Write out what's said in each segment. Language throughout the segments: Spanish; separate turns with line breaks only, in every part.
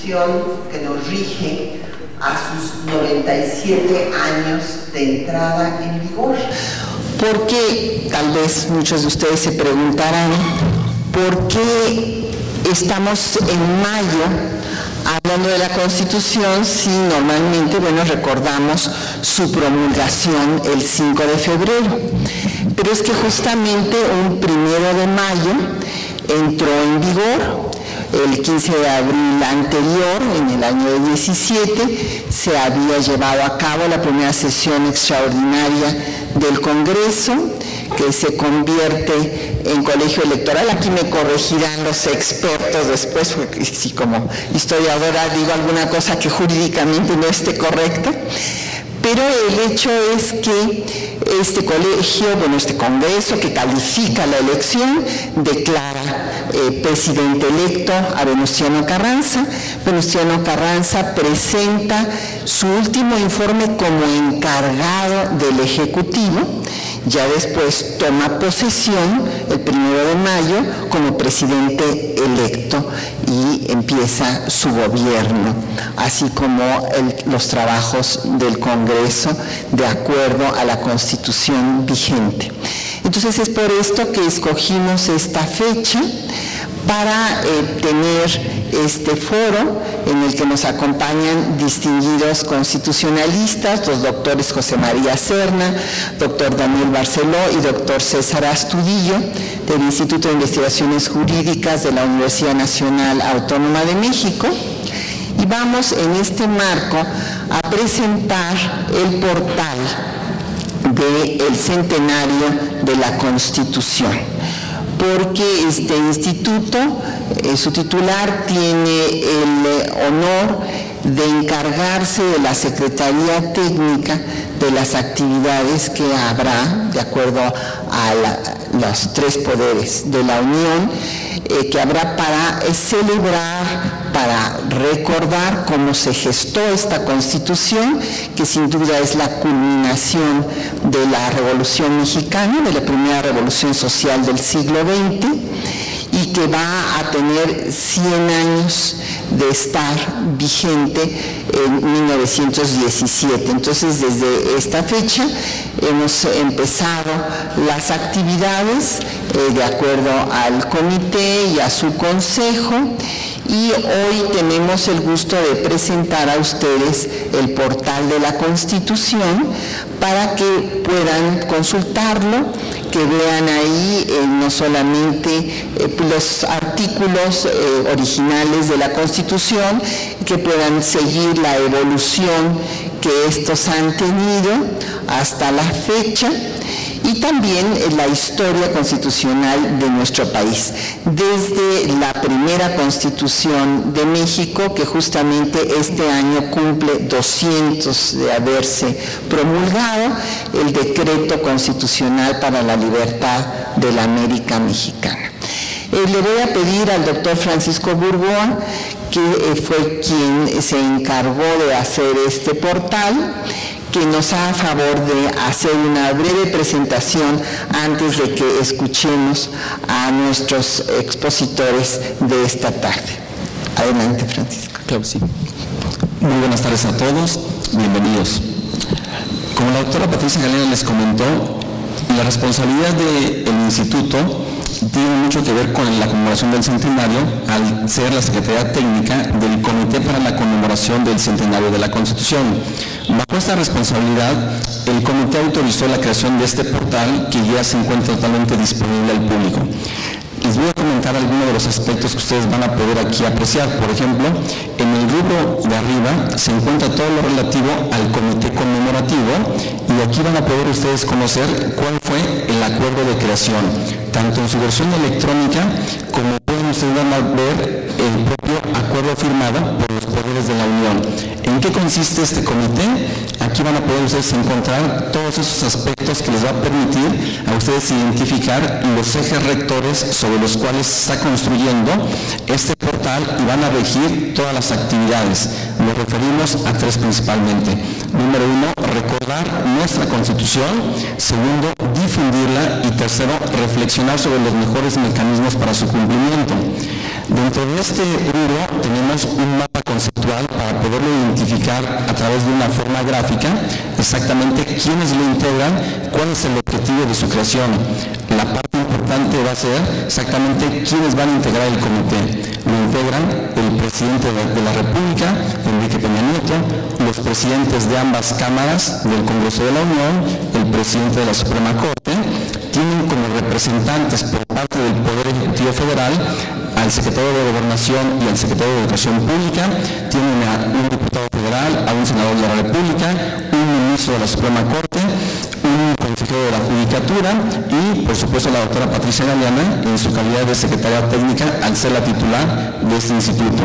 Constitución que nos rige a sus 97 años de entrada en vigor.
Porque tal vez muchos de ustedes se preguntarán por qué estamos en mayo hablando de la Constitución si normalmente, bueno, recordamos su promulgación el 5 de febrero. Pero es que justamente un 1 de mayo entró en vigor. El 15 de abril anterior, en el año 17, se había llevado a cabo la primera sesión extraordinaria del Congreso, que se convierte en colegio electoral. Aquí me corregirán los expertos después, porque si como historiadora digo alguna cosa que jurídicamente no esté correcta. Pero el hecho es que este colegio, bueno, este Congreso que califica la elección, declara presidente electo a Venustiano Carranza. Venustiano Carranza presenta su último informe como encargado del Ejecutivo. Ya después toma posesión el 1 de mayo como presidente electo y empieza su gobierno, así como los trabajos del Congreso de acuerdo a la Constitución vigente. Entonces es por esto que escogimos esta fecha para tener este foro en el que nos acompañan distinguidos constitucionalistas, los doctores José María Serna, doctor Daniel Barceló y doctor César Astudillo del Instituto de Investigaciones Jurídicas de la Universidad Nacional Autónoma de México. Y vamos en este marco a presentar el portal del centenario de la Constitución, porque este instituto, su titular tiene el honor de encargarse de la Secretaría Técnica de las actividades que habrá, de acuerdo a los 3 poderes de la Unión, que habrá para celebrar, para recordar cómo se gestó esta Constitución, que sin duda es la culminación de la Revolución Mexicana, de la primera revolución social del siglo XX, y que va a tener 100 años de estar vigente en 1917. Entonces, desde esta fecha hemos empezado las actividades de acuerdo al comité y a su consejo, y hoy tenemos el gusto de presentar a ustedes el portal de la Constitución para que puedan consultarlo, que vean ahí no solamente los artículos originales de la Constitución, que puedan seguir la evolución que estos han tenido hasta la fecha, y también la historia constitucional de nuestro país, desde la primera Constitución de México, que justamente este año cumple 200 de haberse promulgado, el Decreto Constitucional para la Libertad de la América Mexicana. Le voy a pedir al doctor Francisco Burgoa, que fue quien se encargó de hacer este portal, que nos haga favor de hacer una breve presentación antes de que escuchemos a nuestros expositores de esta tarde. Adelante, Francisco.
Claro, sí. Muy buenas tardes a todos, bienvenidos. Como la doctora Patricia Galena les comentó, la responsabilidad del instituto tiene mucho que ver con la conmemoración del centenario, al ser la Secretaría Técnica del Comité para la Conmemoración del Centenario de la Constitución. Bajo esta responsabilidad, el comité autorizó la creación de este portal, que ya se encuentra totalmente disponible al público. Les voy a comentar algunos de los aspectos que ustedes van a poder aquí apreciar. Por ejemplo, en el rubro de arriba se encuentra todo lo relativo al comité conmemorativo, y aquí van a poder ustedes conocer cuál fue el acuerdo de creación, tanto en su versión electrónica como pueden ustedes ver el propio acuerdo firmado por los poderes de la Unión. ¿En qué consiste este comité? Aquí van a poder ustedes encontrar todos esos aspectos que les va a permitir a ustedes identificar los ejes rectores sobre los cuales se está construyendo este portal, y van a regir todas las actividades. Nos referimos a 3 principalmente. Número 1, recordar nuestra Constitución. Segundo, difundirla. Y tercero, reflexionar sobre los mejores mecanismos para su cumplimiento. Dentro de este rubro tenemos un mapa conceptual para poderlo identificar a través de una forma gráfica exactamente quiénes lo integran, cuál es el objetivo de su creación. La parte importante va a ser exactamente quiénes van a integrar el comité. Lo integran el presidente de la República, Enrique Peña Nieto, los presidentes de ambas cámaras del Congreso de la Unión, el presidente de la Suprema Corte. Tienen como representantes por parte del Poder Ejecutivo Federal al secretario de Gobernación y al secretario de Educación Pública, tienen a un diputado federal, a un senador de la República, un ministro de la Suprema Corte, un consejero de la Judicatura y, por supuesto, la doctora Patricia Galeana en su calidad de secretaria técnica al ser la titular de este instituto.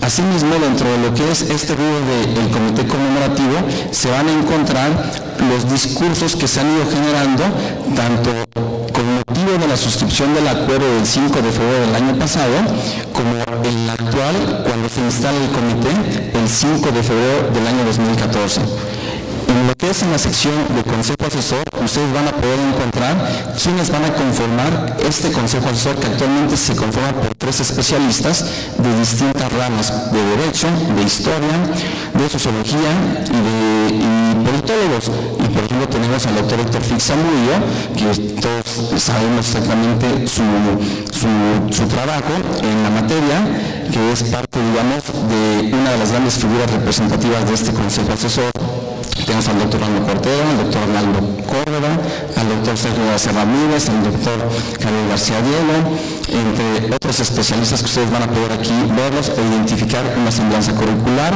Asimismo, dentro de lo que es este rubro del comité conmemorativo, se van a encontrar los discursos que se han ido generando, tanto con motivo de la suscripción del acuerdo del 5 de febrero del año pasado, como el actual, cuando se instala el comité, el 5 de febrero del año 2014. En lo que es en la sección de Consejo Asesor, ustedes van a poder encontrar quiénes van a conformar este Consejo Asesor, que actualmente se conforma por 3 especialistas de distintas ramas, de Derecho, de Historia, de Sociología y politólogos. Y por ejemplo tenemos al doctor Héctor Fixa Murillo, que todos sabemos exactamente su trabajo en la materia, que es parte, digamos, de una de las grandes figuras representativas de este Consejo Asesor. Tenemos al doctor Arnaldo Cortero, al doctor Arnaldo Córdoba, al doctor Sergio García Ramírez, al doctor Carlos García Diego, entre otros especialistas que ustedes van a poder aquí verlos e identificar una semblanza curricular.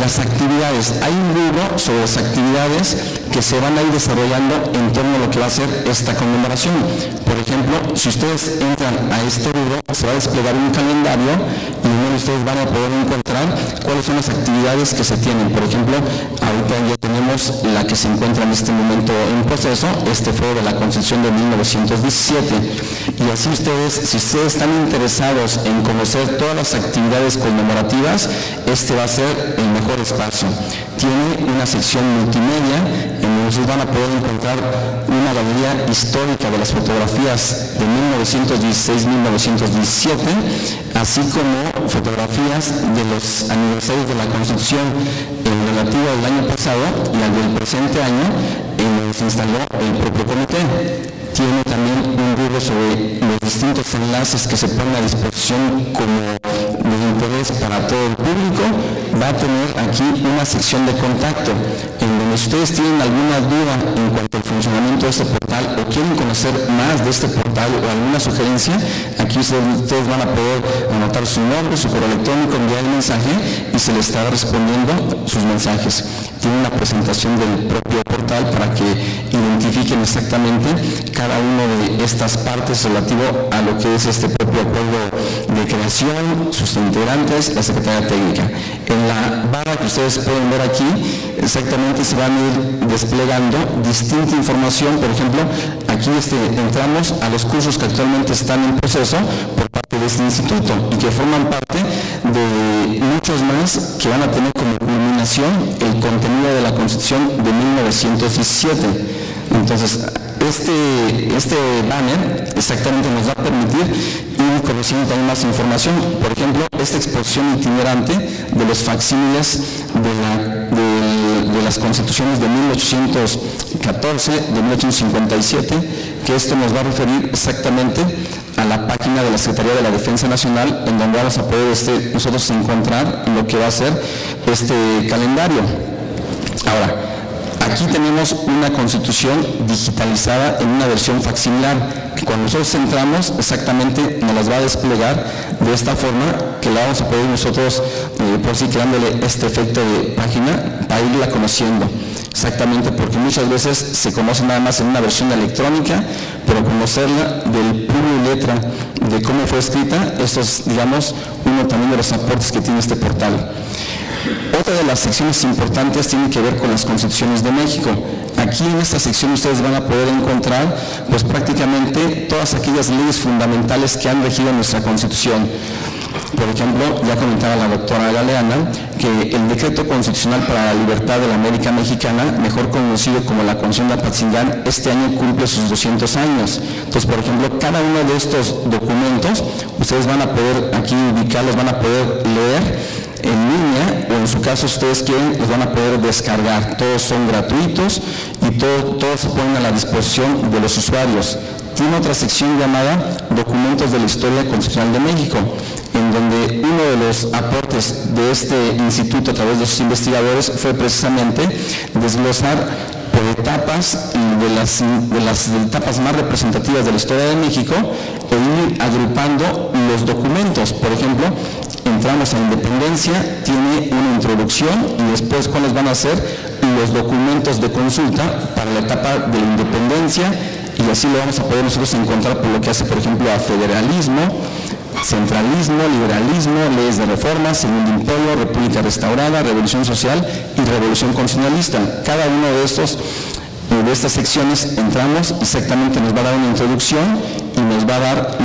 Las actividades, hay un libro sobre las actividades que se van a ir desarrollando en torno a lo que va a ser esta conmemoración. Por ejemplo, si ustedes entran a este libro, se va a desplegar un calendario y en él ustedes van a poder encontrar cuáles son las actividades que se tienen. Por ejemplo, ahorita ya tenemos la que se encuentra en este momento en proceso, este fue de la Constitución de 1917. Y así ustedes, si ustedes están interesados en conocer todas las actividades conmemorativas, este va a ser el mejor espacio. Tiene una sección multimedia en donde ustedes van a poder encontrar una galería histórica de las fotografías de 1916-1917, así como fotografías de los aniversarios de la Constitución en relativo al año pasado y al del presente año, en donde se instaló el propio comité. Tiene también un libro sobre los distintos enlaces que se ponen a disposición como de interés para todo el público. Va a tener aquí una sección de contacto en donde si ustedes tienen alguna duda en cuanto al funcionamiento de este portal o quieren conocer más de este portal o alguna sugerencia, aquí ustedes van a poder anotar su nombre, su correo electrónico, enviar el mensaje y se les estará respondiendo sus mensajes. Tiene una presentación del propio portal para que identifiquen exactamente cada una de estas partes relativo a lo que es este propio acuerdo de creación, sus integrantes, la Secretaría Técnica. En la barra que ustedes pueden ver aquí, exactamente se van a ir desplegando distinta información. Por ejemplo, aquí entramos a los cursos que actualmente están en proceso por parte de este instituto y que forman parte de muchos más que van a tener como culminación el contenido de la Constitución de 1917. Entonces, este banner exactamente nos va a permitir ir conociendo también más información. Por ejemplo, esta exposición itinerante de los facsímiles de las constituciones de 1814, de 1857, que esto nos va a referir exactamente a la página de la Secretaría de la Defensa Nacional, en donde vamos a poder nosotros encontrar lo que va a ser este calendario. Ahora, aquí tenemos una constitución digitalizada en una versión facsimilar, que cuando nosotros entramos exactamente nos las va a desplegar de esta forma, que la vamos a poder nosotros, por sí creándole este efecto de página, para irla conociendo. Exactamente, porque muchas veces se conoce nada más en una versión electrónica, pero conocerla del puño y letra de cómo fue escrita, esto es, digamos, uno también de los aportes que tiene este portal. Otra de las secciones importantes tiene que ver con las constituciones de México. Aquí en esta sección ustedes van a poder encontrar pues prácticamente todas aquellas leyes fundamentales que han regido nuestra Constitución. Por ejemplo, ya comentaba la doctora Galeana que el Decreto Constitucional para la Libertad de la América Mexicana, mejor conocido como la Constitución de Apatzingán, este año cumple sus 200 años. Entonces, por ejemplo, cada uno de estos documentos, ustedes van a poder aquí ubicarlos, van a poder leer en línea, o en su caso, si ustedes quieren, los van a poder descargar. Todos son gratuitos y todos se ponen a la disposición de los usuarios. Tiene otra sección llamada Documentos de la Historia Constitucional de México, en donde uno de los aportes de este instituto a través de sus investigadores fue precisamente desglosar por etapas de las etapas más representativas de la historia de México e ir agrupando los documentos. Por ejemplo, entramos a Independencia, tiene una introducción y después cuáles van a ser los documentos de consulta para la etapa de la Independencia, y así lo vamos a poder nosotros encontrar por lo que hace, por ejemplo, a federalismo, centralismo, liberalismo, leyes de reforma, Segundo Imperio, República Restaurada, Revolución Social y Revolución Constitucionalista. Cada uno de estas secciones entramos, exactamente nos va a dar una introducción y nos va a dar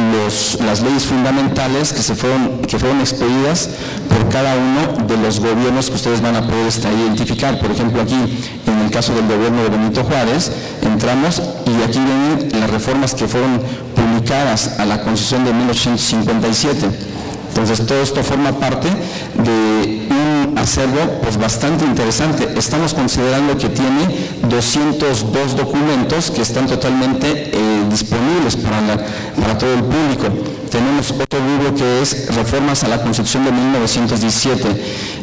las leyes fundamentales que fueron expedidas por cada uno de los gobiernos que ustedes van a poder identificar. Por ejemplo, aquí en el caso del gobierno de Benito Juárez, entramos y aquí vienen las reformas que fueron publicadas a la Constitución de 1857. Entonces, todo esto forma parte de un acervo pues bastante interesante. Estamos considerando que tiene 202 documentos que están totalmente disponibles para todo el público. Tenemos otro libro que es Reformas a la Constitución de 1917,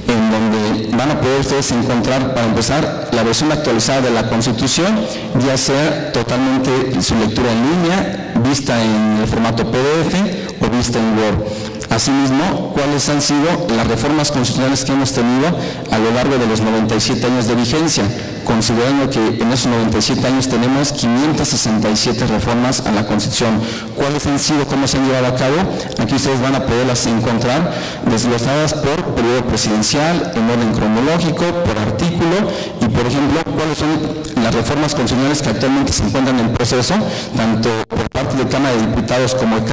en donde van a poder ustedes encontrar, para empezar, la versión actualizada de la Constitución, ya sea totalmente su lectura en línea, vista en el formato PDF o vista en Word. Asimismo, cuáles han sido las reformas constitucionales que hemos tenido a lo largo de los 97 años de vigencia, considerando que en esos 97 años tenemos 567 reformas a la Constitución. ¿Cuáles han sido, cómo se han llevado a cabo? Aquí ustedes van a poderlas encontrar desglosadas por periodo presidencial, en orden cronológico, por artículo y, por ejemplo, cuáles son las reformas constitucionales que actualmente se encuentran en proceso, tanto por parte de Cámara de Diputados como de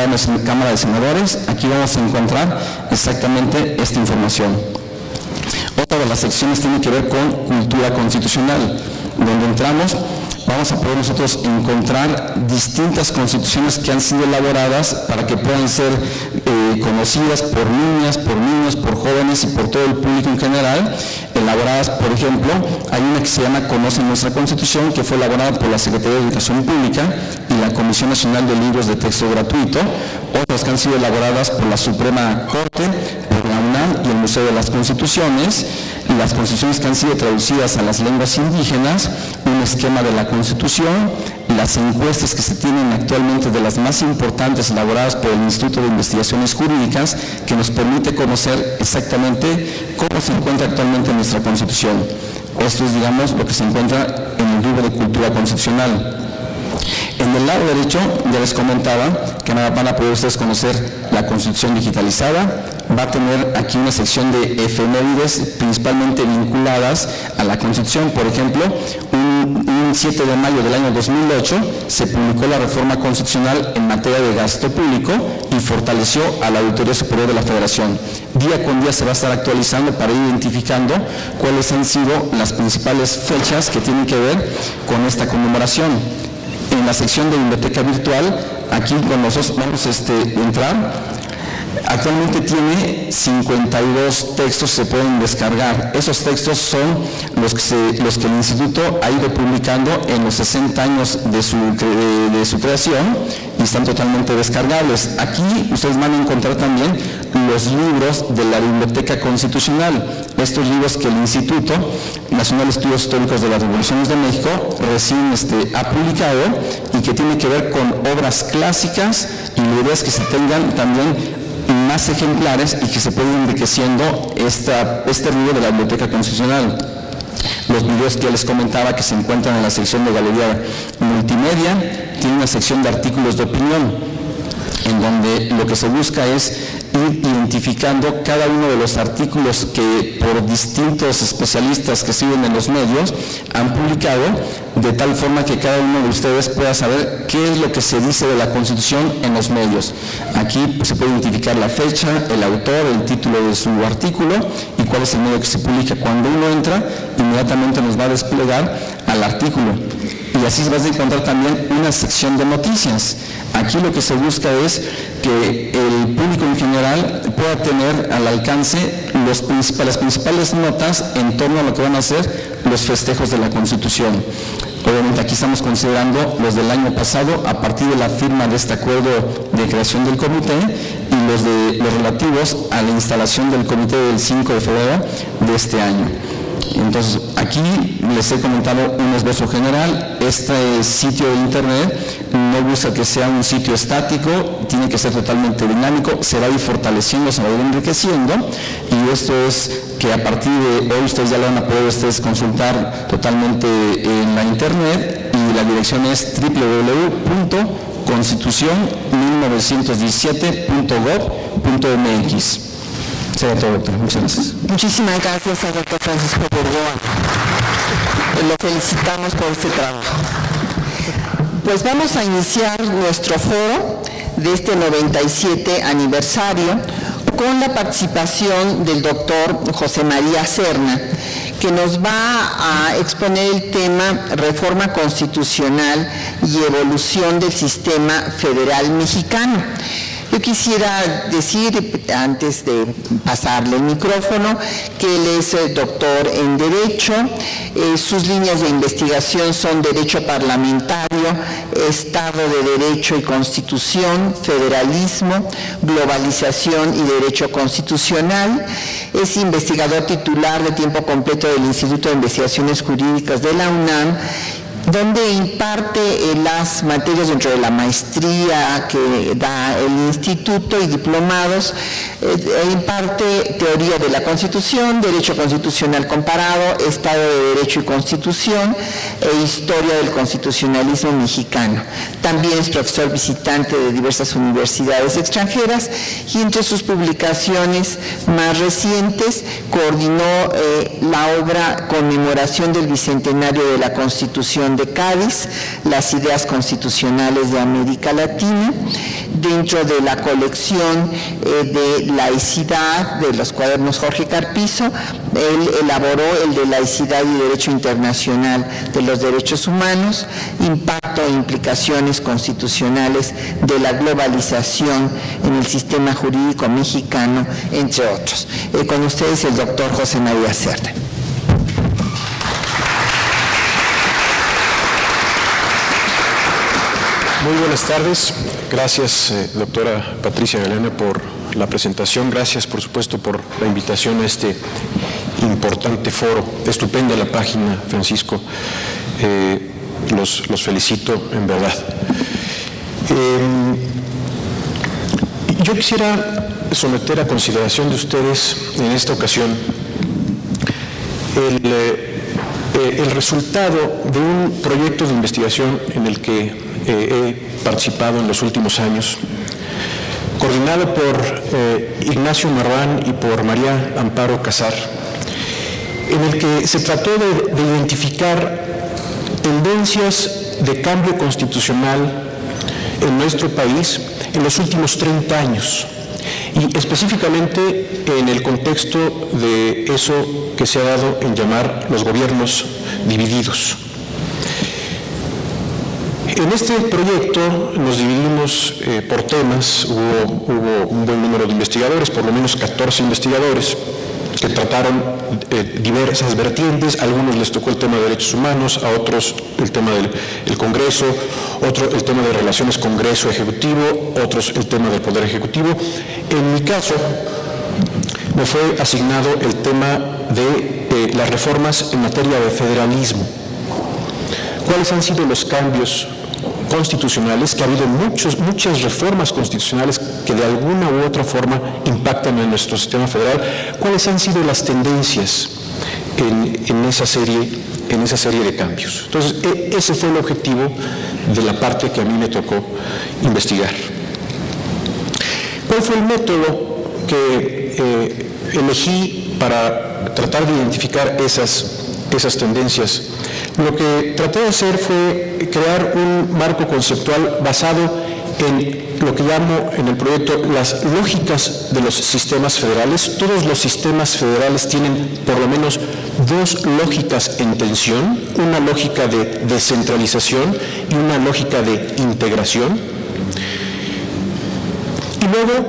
Cámara de Senadores. Aquí vamos a encontrar exactamente esta información. Otra de las secciones tiene que ver con cultura constitucional, donde entramos, vamos a poder nosotros encontrar distintas constituciones que han sido elaboradas para que puedan ser conocidas por niñas, por niños, por jóvenes y por todo el público en general. Elaboradas, por ejemplo, hay una que se llama Conoce Nuestra Constitución, que fue elaborada por la Secretaría de Educación Pública y la Comisión Nacional de Libros de Texto Gratuito. Otras que han sido elaboradas por la Suprema Corte, por la UNAM y el Museo de las Constituciones. Las constituciones que han sido traducidas a las lenguas indígenas, un esquema de la Constitución, las encuestas que se tienen actualmente de las más importantes elaboradas por el Instituto de Investigaciones Jurídicas, que nos permite conocer exactamente cómo se encuentra actualmente nuestra Constitución. Esto es, digamos, lo que se encuentra en el libro de Cultura Constitucional. En el lado derecho, ya les comentaba que van a poder ustedes conocer la Constitución digitalizada. Va a tener aquí una sección de efemérides principalmente vinculadas a la Constitución. Por ejemplo, un 7 de mayo del año 2008 se publicó la reforma constitucional en materia de gasto público y fortaleció a la Auditoría Superior de la Federación. Día con día se va a estar actualizando para ir identificando cuáles han sido las principales fechas que tienen que ver con esta conmemoración. En la sección de biblioteca virtual, aquí con nosotros vamos a entrar. Actualmente tiene 52 textos que se pueden descargar. Esos textos son los que el Instituto ha ido publicando en los 60 años de su creación y están totalmente descargables. Aquí ustedes van a encontrar también los libros de la Biblioteca Constitucional. Estos libros que el Instituto Nacional de Estudios Históricos de las Revoluciones de México recién ha publicado y que tiene que ver con obras clásicas, y la idea es que se tengan también más ejemplares y que se pueda ir enriqueciendo este libro de la Biblioteca Constitucional. Los videos que les comentaba que se encuentran en la sección de Galería Multimedia, tiene una sección de artículos de opinión, en donde lo que se busca es ir identificando cada uno de los artículos que por distintos especialistas que siguen en los medios han publicado, de tal forma que cada uno de ustedes pueda saber qué es lo que se dice de la Constitución en los medios. Aquí pues, se puede identificar la fecha, el autor, el título de su artículo y cuál es el medio que se publica. Cuando uno entra, inmediatamente nos va a desplegar al artículo. Y así se va a encontrar también una sección de noticias. Aquí lo que se busca es que el público en general pueda tener al alcance las principales notas en torno a lo que van a ser los festejos de la Constitución. Obviamente aquí estamos considerando los del año pasado a partir de la firma de este acuerdo de creación del comité y los relativos a la instalación del comité del 5 de febrero de este año. Entonces, aquí les he comentado un esbozo general. Este sitio de internet no busca que sea un sitio estático, tiene que ser totalmente dinámico, se va a ir fortaleciendo, se va a ir enriqueciendo, y esto es que a partir de hoy ustedes ya lo van a poder consultar totalmente en la internet, y la dirección es www.constitucion1917.gov.mx. Sería todo, doctor. Muchas gracias.
Muchísimas gracias al doctor Francisco Borgoa. Lo felicitamos por este trabajo. Pues vamos a iniciar nuestro foro de este 97 aniversario con la participación del doctor José María Serna, que nos va a exponer el tema Reforma Constitucional y Evolución del Sistema Federal Mexicano. Yo quisiera decir, antes de pasarle el micrófono, que él es doctor en Derecho. Sus líneas de investigación son Derecho Parlamentario, Estado de Derecho y Constitución, Federalismo, Globalización y Derecho Constitucional. Es investigador titular de tiempo completo del Instituto de Investigaciones Jurídicas de la UNAM, donde imparte las materias dentro de la maestría que da el instituto y diplomados. Imparte teoría de la Constitución, Derecho Constitucional Comparado, Estado de Derecho y Constitución e Historia del Constitucionalismo Mexicano. También es profesor visitante de diversas universidades extranjeras, y entre sus publicaciones más recientes coordinó la obra Conmemoración del Bicentenario de la Constitución de Cádiz, las ideas constitucionales de América Latina. Dentro de la colección de laicidad de los cuadernos Jorge Carpizo, él elaboró el de laicidad y derecho internacional de los derechos humanos, impacto e implicaciones constitucionales de la globalización en el sistema jurídico mexicano, entre otros. Con ustedes el doctor José María Serna.
Muy buenas tardes. Gracias, doctora Patricia Galeana, por la presentación. Gracias, por supuesto, por la invitación a este importante foro. Estupenda la página, Francisco. Los felicito, en verdad. Yo quisiera someter a consideración de ustedes en esta ocasión el resultado de un proyecto de investigación en el que he participado en los últimos años, coordinado por Ignacio Marván y por María Amparo Casar, en el que se trató de identificar tendencias de cambio constitucional en nuestro país en los últimos 30 años, y específicamente en el contexto de eso que se ha dado en llamar los gobiernos divididos. En este proyecto nos dividimos por temas. Hubo un buen número de investigadores, por lo menos 14 investigadores, que trataron diversas vertientes. A algunos les tocó el tema de derechos humanos, a otros el tema del Congreso, otro el tema de relaciones Congreso-Ejecutivo, otros el tema del Poder Ejecutivo. En mi caso, me fue asignado el tema de las reformas en materia de federalismo. ¿Cuáles han sido los cambios constitucionales? Que ha habido muchas reformas constitucionales que de alguna u otra forma impactan en nuestro sistema federal. ¿Cuáles han sido las tendencias en esa serie de cambios? Entonces, ese fue el objetivo de la parte que a mí me tocó investigar. ¿Cuál fue el método que elegí para tratar de identificar esas tendencias? Lo que traté de hacer fue crear un marco conceptual basado en lo que llamo en el proyecto las lógicas de los sistemas federales. Todos los sistemas federales tienen por lo menos dos lógicas en tensión, una lógica de descentralización y una lógica de integración. Y luego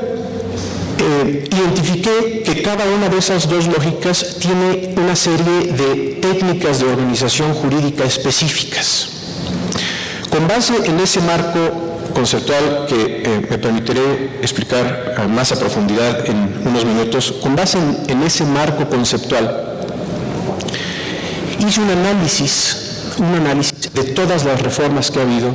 identifiqué que cada una de esas dos lógicas tiene una serie de técnicas de organización jurídica específicas. Con base en ese marco conceptual que me permitiré explicar más a profundidad en unos minutos, con base en ese marco conceptual, hice un análisis de todas las reformas que ha habido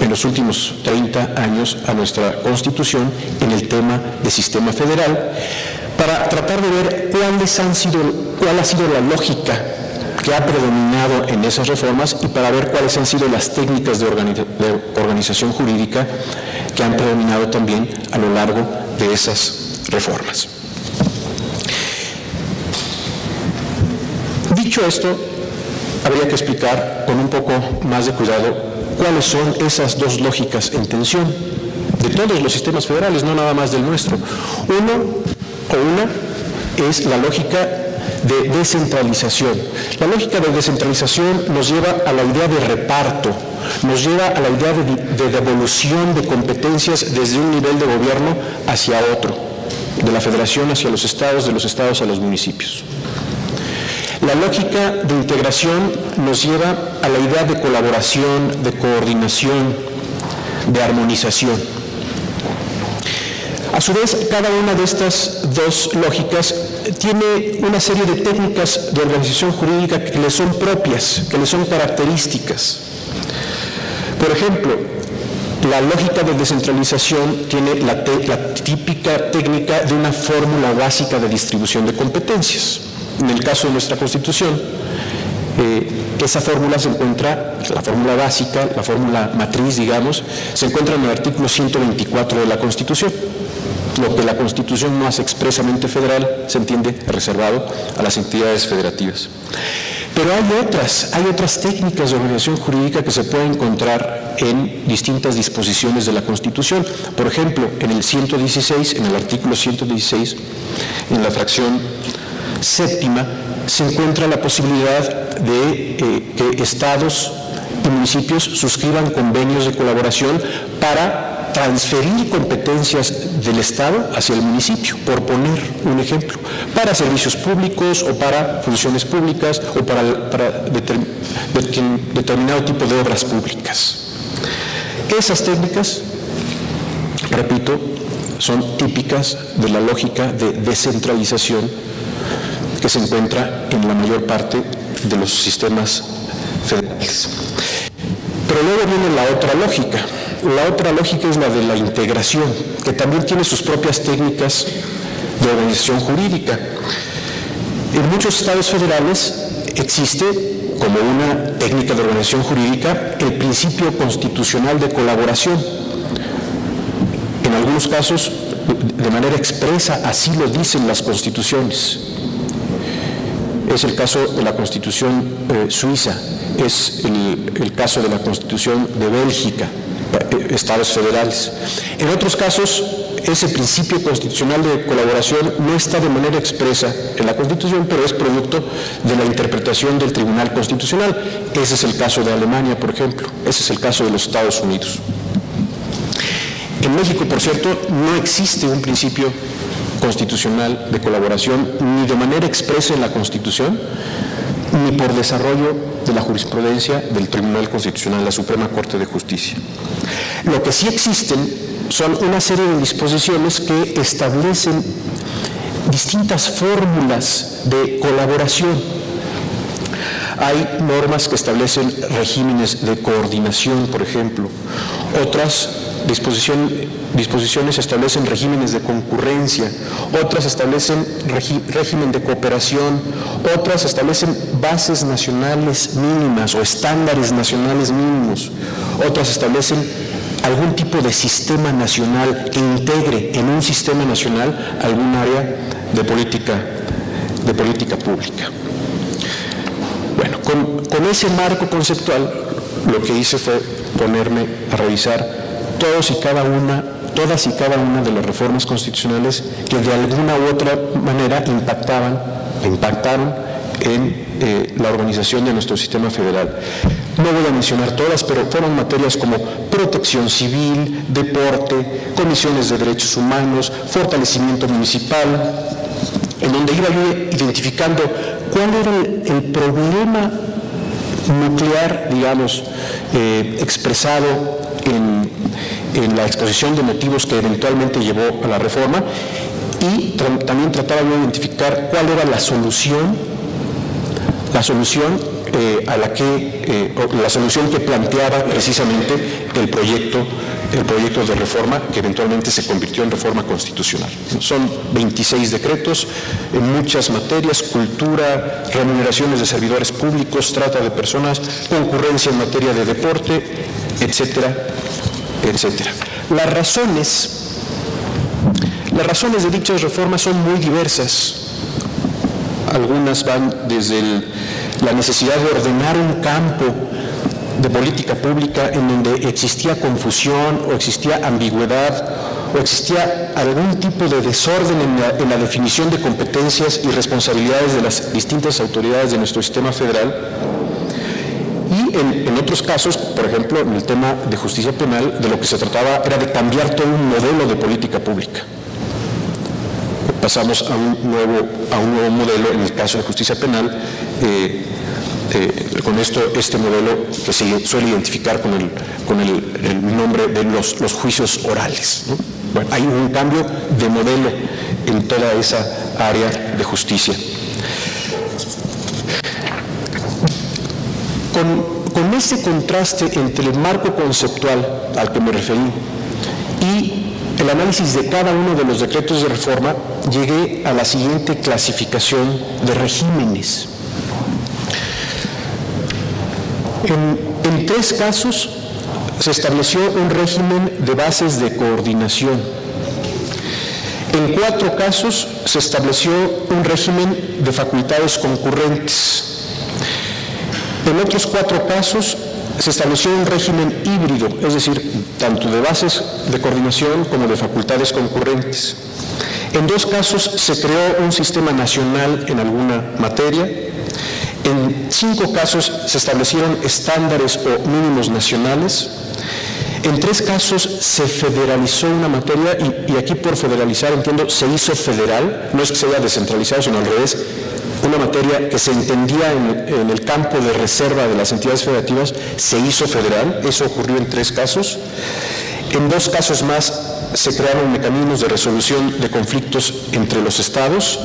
en los últimos 30 años a nuestra Constitución en el tema de sistema federal, para tratar de ver cuál ha sido la lógica que ha predominado en esas reformas y para ver cuáles han sido las técnicas de organización jurídica que han predominado también a lo largo de esas reformas. Dicho esto, habría que explicar con un poco más de cuidado cuáles son esas dos lógicas en tensión de todos los sistemas federales, no nada más del nuestro. Una es la lógica de descentralización. La lógica de descentralización nos lleva a la idea de reparto, nos lleva a la idea de devolución de competencias desde un nivel de gobierno hacia otro, de la federación hacia los estados, de los estados a los municipios. La lógica de integración nos lleva a la idea de colaboración, de coordinación, de armonización. A su vez, cada una de estas dos lógicas tiene una serie de técnicas de organización jurídica que le son propias, que le son características. Por ejemplo, la lógica de descentralización tiene la típica técnica de una fórmula básica de distribución de competencias. En el caso de nuestra Constitución, esa fórmula se encuentra, la fórmula básica, la fórmula matriz, digamos, se encuentra en el artículo 124 de la Constitución. Lo que la Constitución no hace expresamente federal se entiende reservado a las entidades federativas. Pero hay otras técnicas de organización jurídica que se pueden encontrar en distintas disposiciones de la Constitución. Por ejemplo, en el 116, en el artículo 116, en la fracción séptima, se encuentra la posibilidad de que estados y municipios suscriban convenios de colaboración para transferir competencias del Estado hacia el municipio, por poner un ejemplo, para servicios públicos o para funciones públicas o para determinado tipo de obras públicas. Esas técnicas, repito, son típicas de la lógica de descentralización que se encuentra en la mayor parte de los sistemas federales. Pero luego viene la otra lógica. La otra lógica es la de la integración, que también tiene sus propias técnicas de organización jurídica. En muchos estados federales existe como una técnica de organización jurídica el principio constitucional de colaboración. En algunos casos, de manera expresa, así lo dicen las constituciones. Es el caso de la Constitución suiza, es el caso de la Constitución de Bélgica, estados federales. En otros casos, ese principio constitucional de colaboración no está de manera expresa en la Constitución, pero es producto de la interpretación del Tribunal Constitucional. Ese es el caso de Alemania, por ejemplo. Ese es el caso de los Estados Unidos. En México, por cierto, no existe un principio constitucional de colaboración ni de manera expresa en la Constitución, ni por desarrollo de la jurisprudencia del Tribunal Constitucional, la Suprema Corte de Justicia. Lo que sí existen son una serie de disposiciones que establecen distintas fórmulas de colaboración. Hay normas que establecen regímenes de coordinación, por ejemplo. Otras disposiciones establecen regímenes de concurrencia, otras establecen régimen de cooperación, otras establecen bases nacionales mínimas o estándares nacionales mínimos, otras establecen algún tipo de sistema nacional que integre en un sistema nacional algún área de política pública. Bueno, con ese marco conceptual, lo que hice fue ponerme a revisar todas y cada una de las reformas constitucionales que de alguna u otra manera impactaron en la organización de nuestro sistema federal. No voy a mencionar todas, pero fueron materias como protección civil, deporte, comisiones de derechos humanos, fortalecimiento municipal, en donde iba yo identificando cuál era el problema nuclear, digamos, expresado en la exposición de motivos que eventualmente llevó a la reforma, y también trataba de identificar cuál era la solución la solución que planteaba precisamente el proyecto de reforma que eventualmente se convirtió en reforma constitucional. Son 26 decretos en muchas materias: cultura, remuneraciones de servidores públicos, trata de personas, concurrencia en materia de deporte, etcétera, etcétera. Las razones de dichas reformas son muy diversas. Algunas van desde la necesidad de ordenar un campo de política pública en donde existía confusión o existía ambigüedad o existía algún tipo de desorden en la definición de competencias y responsabilidades de las distintas autoridades de nuestro sistema federal. Y en otros casos, por ejemplo, en el tema de justicia penal, de lo que se trataba era de cambiar todo un modelo de política pública. Pasamos a un nuevo modelo en el caso de justicia penal, con este modelo que se suele identificar con el nombre de los juicios orales, ¿no? Bueno, hay un cambio de modelo en toda esa área de justicia. Con ese contraste entre el marco conceptual al que me referí y el análisis de cada uno de los decretos de reforma, llegué a la siguiente clasificación de regímenes. En 3 casos se estableció un régimen de bases de coordinación. En 4 casos se estableció un régimen de facultades concurrentes. En otros 4 casos se estableció un régimen híbrido, es decir, tanto de bases de coordinación como de facultades concurrentes. En 2 casos se creó un sistema nacional en alguna materia. En 5 casos se establecieron estándares o mínimos nacionales. En 3 casos se federalizó una materia, y aquí por federalizar entiendo se hizo federal, no es que se haya descentralizado, sino al revés. Una materia que se entendía en el campo de reserva de las entidades federativas se hizo federal. Eso ocurrió en 3 casos. En 2 casos más se crearon mecanismos de resolución de conflictos entre los estados,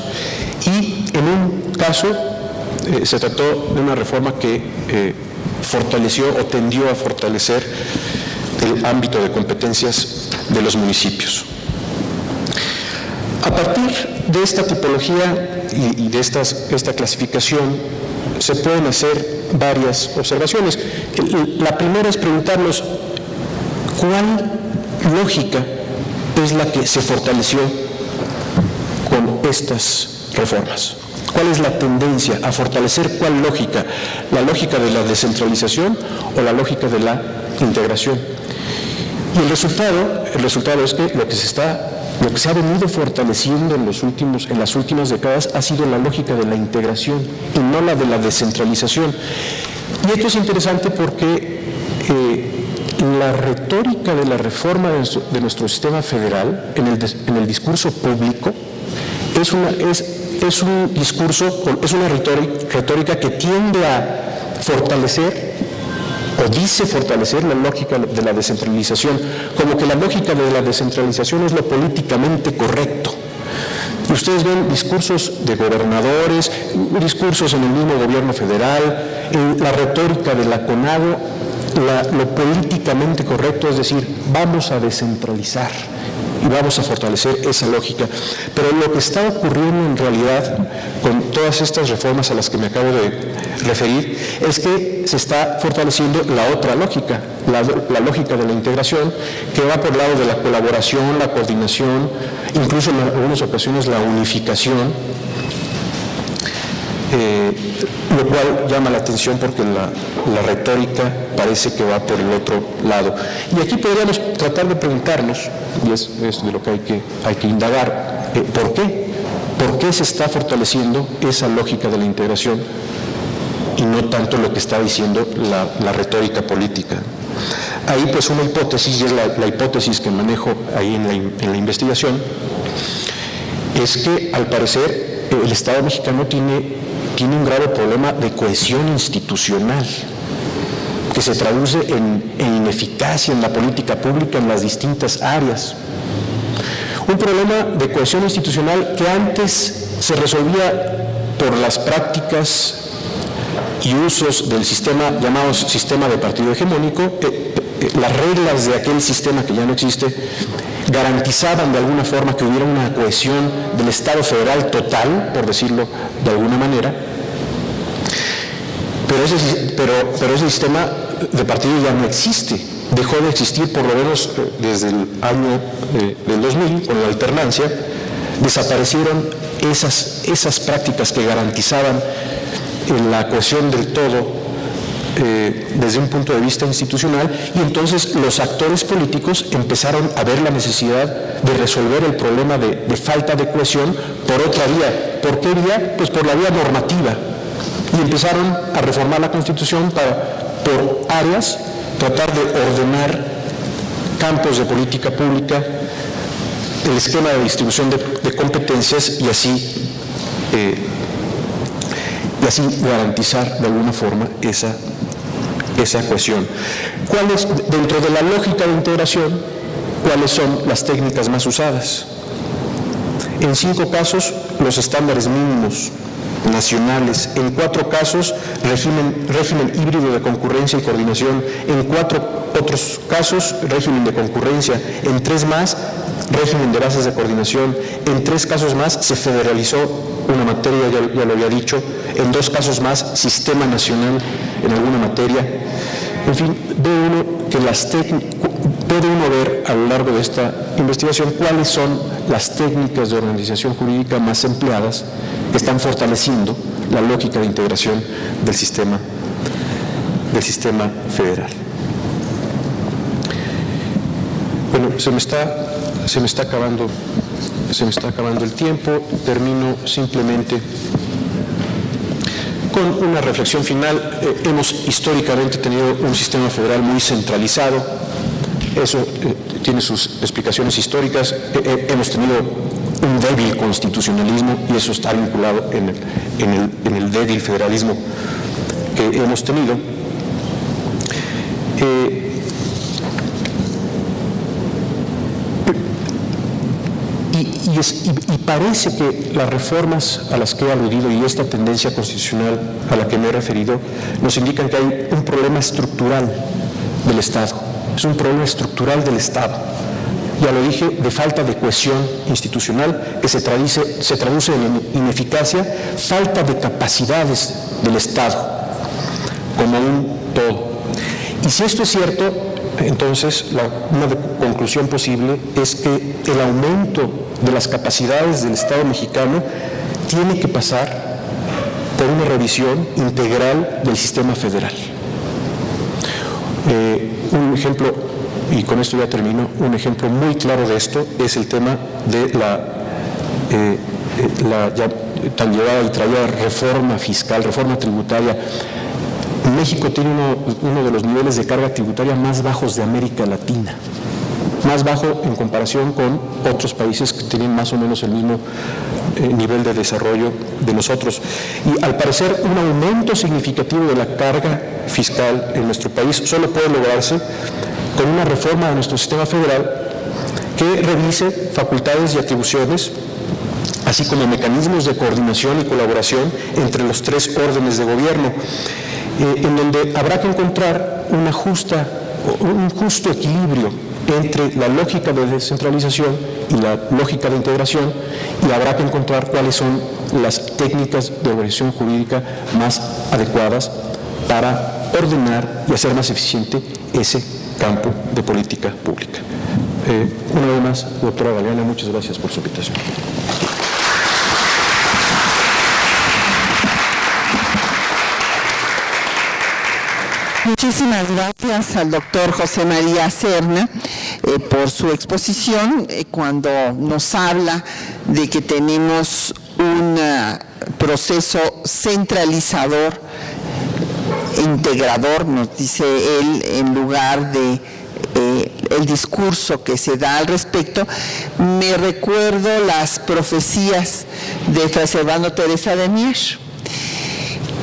y en un caso se trató de una reforma que fortaleció o tendió a fortalecer el ámbito de competencias de los municipios. A partir de esta tipología y de esta clasificación se pueden hacer varias observaciones. La primera es preguntarnos cuál lógica es la que se fortaleció con estas reformas. ¿Cuál es la tendencia a fortalecer cuál lógica? ¿La lógica de la descentralización o la lógica de la integración? Y el resultado es que lo que se ha venido fortaleciendo en las últimas décadas ha sido la lógica de la integración y no la de la descentralización. Y esto es interesante porque la retórica de la reforma de nuestro sistema federal en el discurso público es una retórica que tiende a fortalecer o dice fortalecer la lógica de la descentralización, como que la lógica de la descentralización es lo políticamente correcto. Ustedes ven discursos de gobernadores, discursos en el mismo gobierno federal, la retórica de la CONAGO, lo políticamente correcto, es decir, vamos a descentralizar y vamos a fortalecer esa lógica. Pero lo que está ocurriendo en realidad con todas estas reformas a las que me acabo de referir es que se está fortaleciendo la otra lógica, la lógica de la integración, que va por el lado de la colaboración, la coordinación, incluso en algunas ocasiones la unificación, lo cual llama la atención porque la retórica parece que va por el otro lado. Y aquí podríamos tratar de preguntarnos, y es de lo que hay que indagar, ¿por qué? por qué se está fortaleciendo esa lógica de la integración y no tanto lo que está diciendo la retórica política. Ahí pues una hipótesis, y es la hipótesis que manejo ahí en la investigación, es que al parecer el Estado mexicano tiene un grave problema de cohesión institucional, que se traduce en ineficacia en la política pública en las distintas áreas. Un problema de cohesión institucional que antes se resolvía por las prácticas y usos del sistema llamado sistema de partido hegemónico. Las reglas de aquel sistema que ya no existe garantizaban de alguna forma que hubiera una cohesión del Estado federal total, por decirlo de alguna manera, pero ese sistema de partido ya no existe, dejó de existir por lo menos desde el año del 2000, con la alternancia. Desaparecieron esas prácticas que garantizaban la cohesión del todo desde un punto de vista institucional, y entonces los actores políticos empezaron a ver la necesidad de resolver el problema de falta de cohesión por otra vía. ¿Por qué vía? Pues por la vía normativa, y empezaron a reformar la Constitución para, por áreas, tratar de ordenar campos de política pública, el esquema de distribución de competencias, y así garantizar de alguna forma esa cohesión. ¿Cuáles, dentro de la lógica de integración, cuáles son las técnicas más usadas? En 5 casos, los estándares mínimos nacionales. En 4 casos, régimen híbrido de concurrencia y coordinación. En 4 otros casos, régimen de concurrencia. En 3 más, régimen de bases de coordinación. En 3 casos más, se federalizó una materia, ya lo había dicho. En 2 casos más, sistema nacional en alguna materia. En fin, puede uno ver a lo largo de esta investigación cuáles son las técnicas de organización jurídica más empleadas que están fortaleciendo la lógica de integración del sistema federal. Bueno, se me está acabando el tiempo. Termino simplemente con una reflexión final. Hemos históricamente tenido un sistema federal muy centralizado. Eso tiene sus explicaciones históricas. Hemos tenido un débil constitucionalismo, y eso está vinculado en el débil federalismo que hemos tenido. Y parece que las reformas a las que he aludido y esta tendencia constitucional a la que me he referido nos indican que hay un problema estructural del Estado. Es un problema estructural del Estado. Ya lo dije, de falta de cohesión institucional, que se traduce en ineficacia, falta de capacidades del Estado como un todo. Y si esto es cierto, entonces una conclusión posible es que el aumento de las capacidades del Estado mexicano tiene que pasar por una revisión integral del sistema federal. Un ejemplo, y con esto ya termino, un ejemplo muy claro de esto es el tema de la ya tan llevada y traída reforma fiscal, reforma tributaria. México tiene uno de los niveles de carga tributaria más bajos de América Latina, más bajo en comparación con otros países que tienen más o menos el mismo nivel de desarrollo de nosotros. Y al parecer un aumento significativo de la carga fiscal en nuestro país solo puede lograrse con una reforma de nuestro sistema federal que revise facultades y atribuciones, así como mecanismos de coordinación y colaboración entre los 3 órdenes de gobierno, en donde habrá que encontrar un justo equilibrio entre la lógica de descentralización y la lógica de integración, y habrá que encontrar cuáles son las técnicas de organización jurídica más adecuadas para ordenar y hacer más eficiente ese campo de política pública. Una vez más, doctora Galeana, muchas gracias por su invitación.
Muchísimas gracias al doctor José María Serna por su exposición, cuando nos habla de que tenemos un proceso centralizador, integrador, nos dice él, en lugar de el discurso que se da al respecto. Me recuerdo las profecías de Fray Servando Teresa de Mier,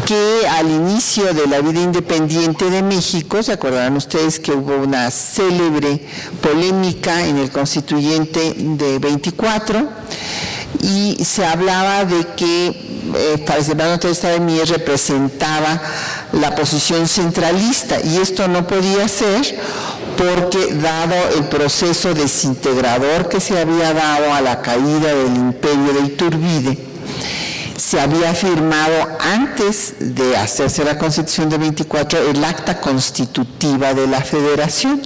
que al inicio de la vida independiente de México, se acordarán ustedes que hubo una célebre polémica en el constituyente de 24, y se hablaba de que Fray Servando Teresa de Mier representaba la posición centralista, y esto no podía ser porque, dado el proceso desintegrador que se había dado a la caída del imperio de Iturbide, se había firmado antes de hacerse la Constitución de 24 el acta constitutiva de la Federación,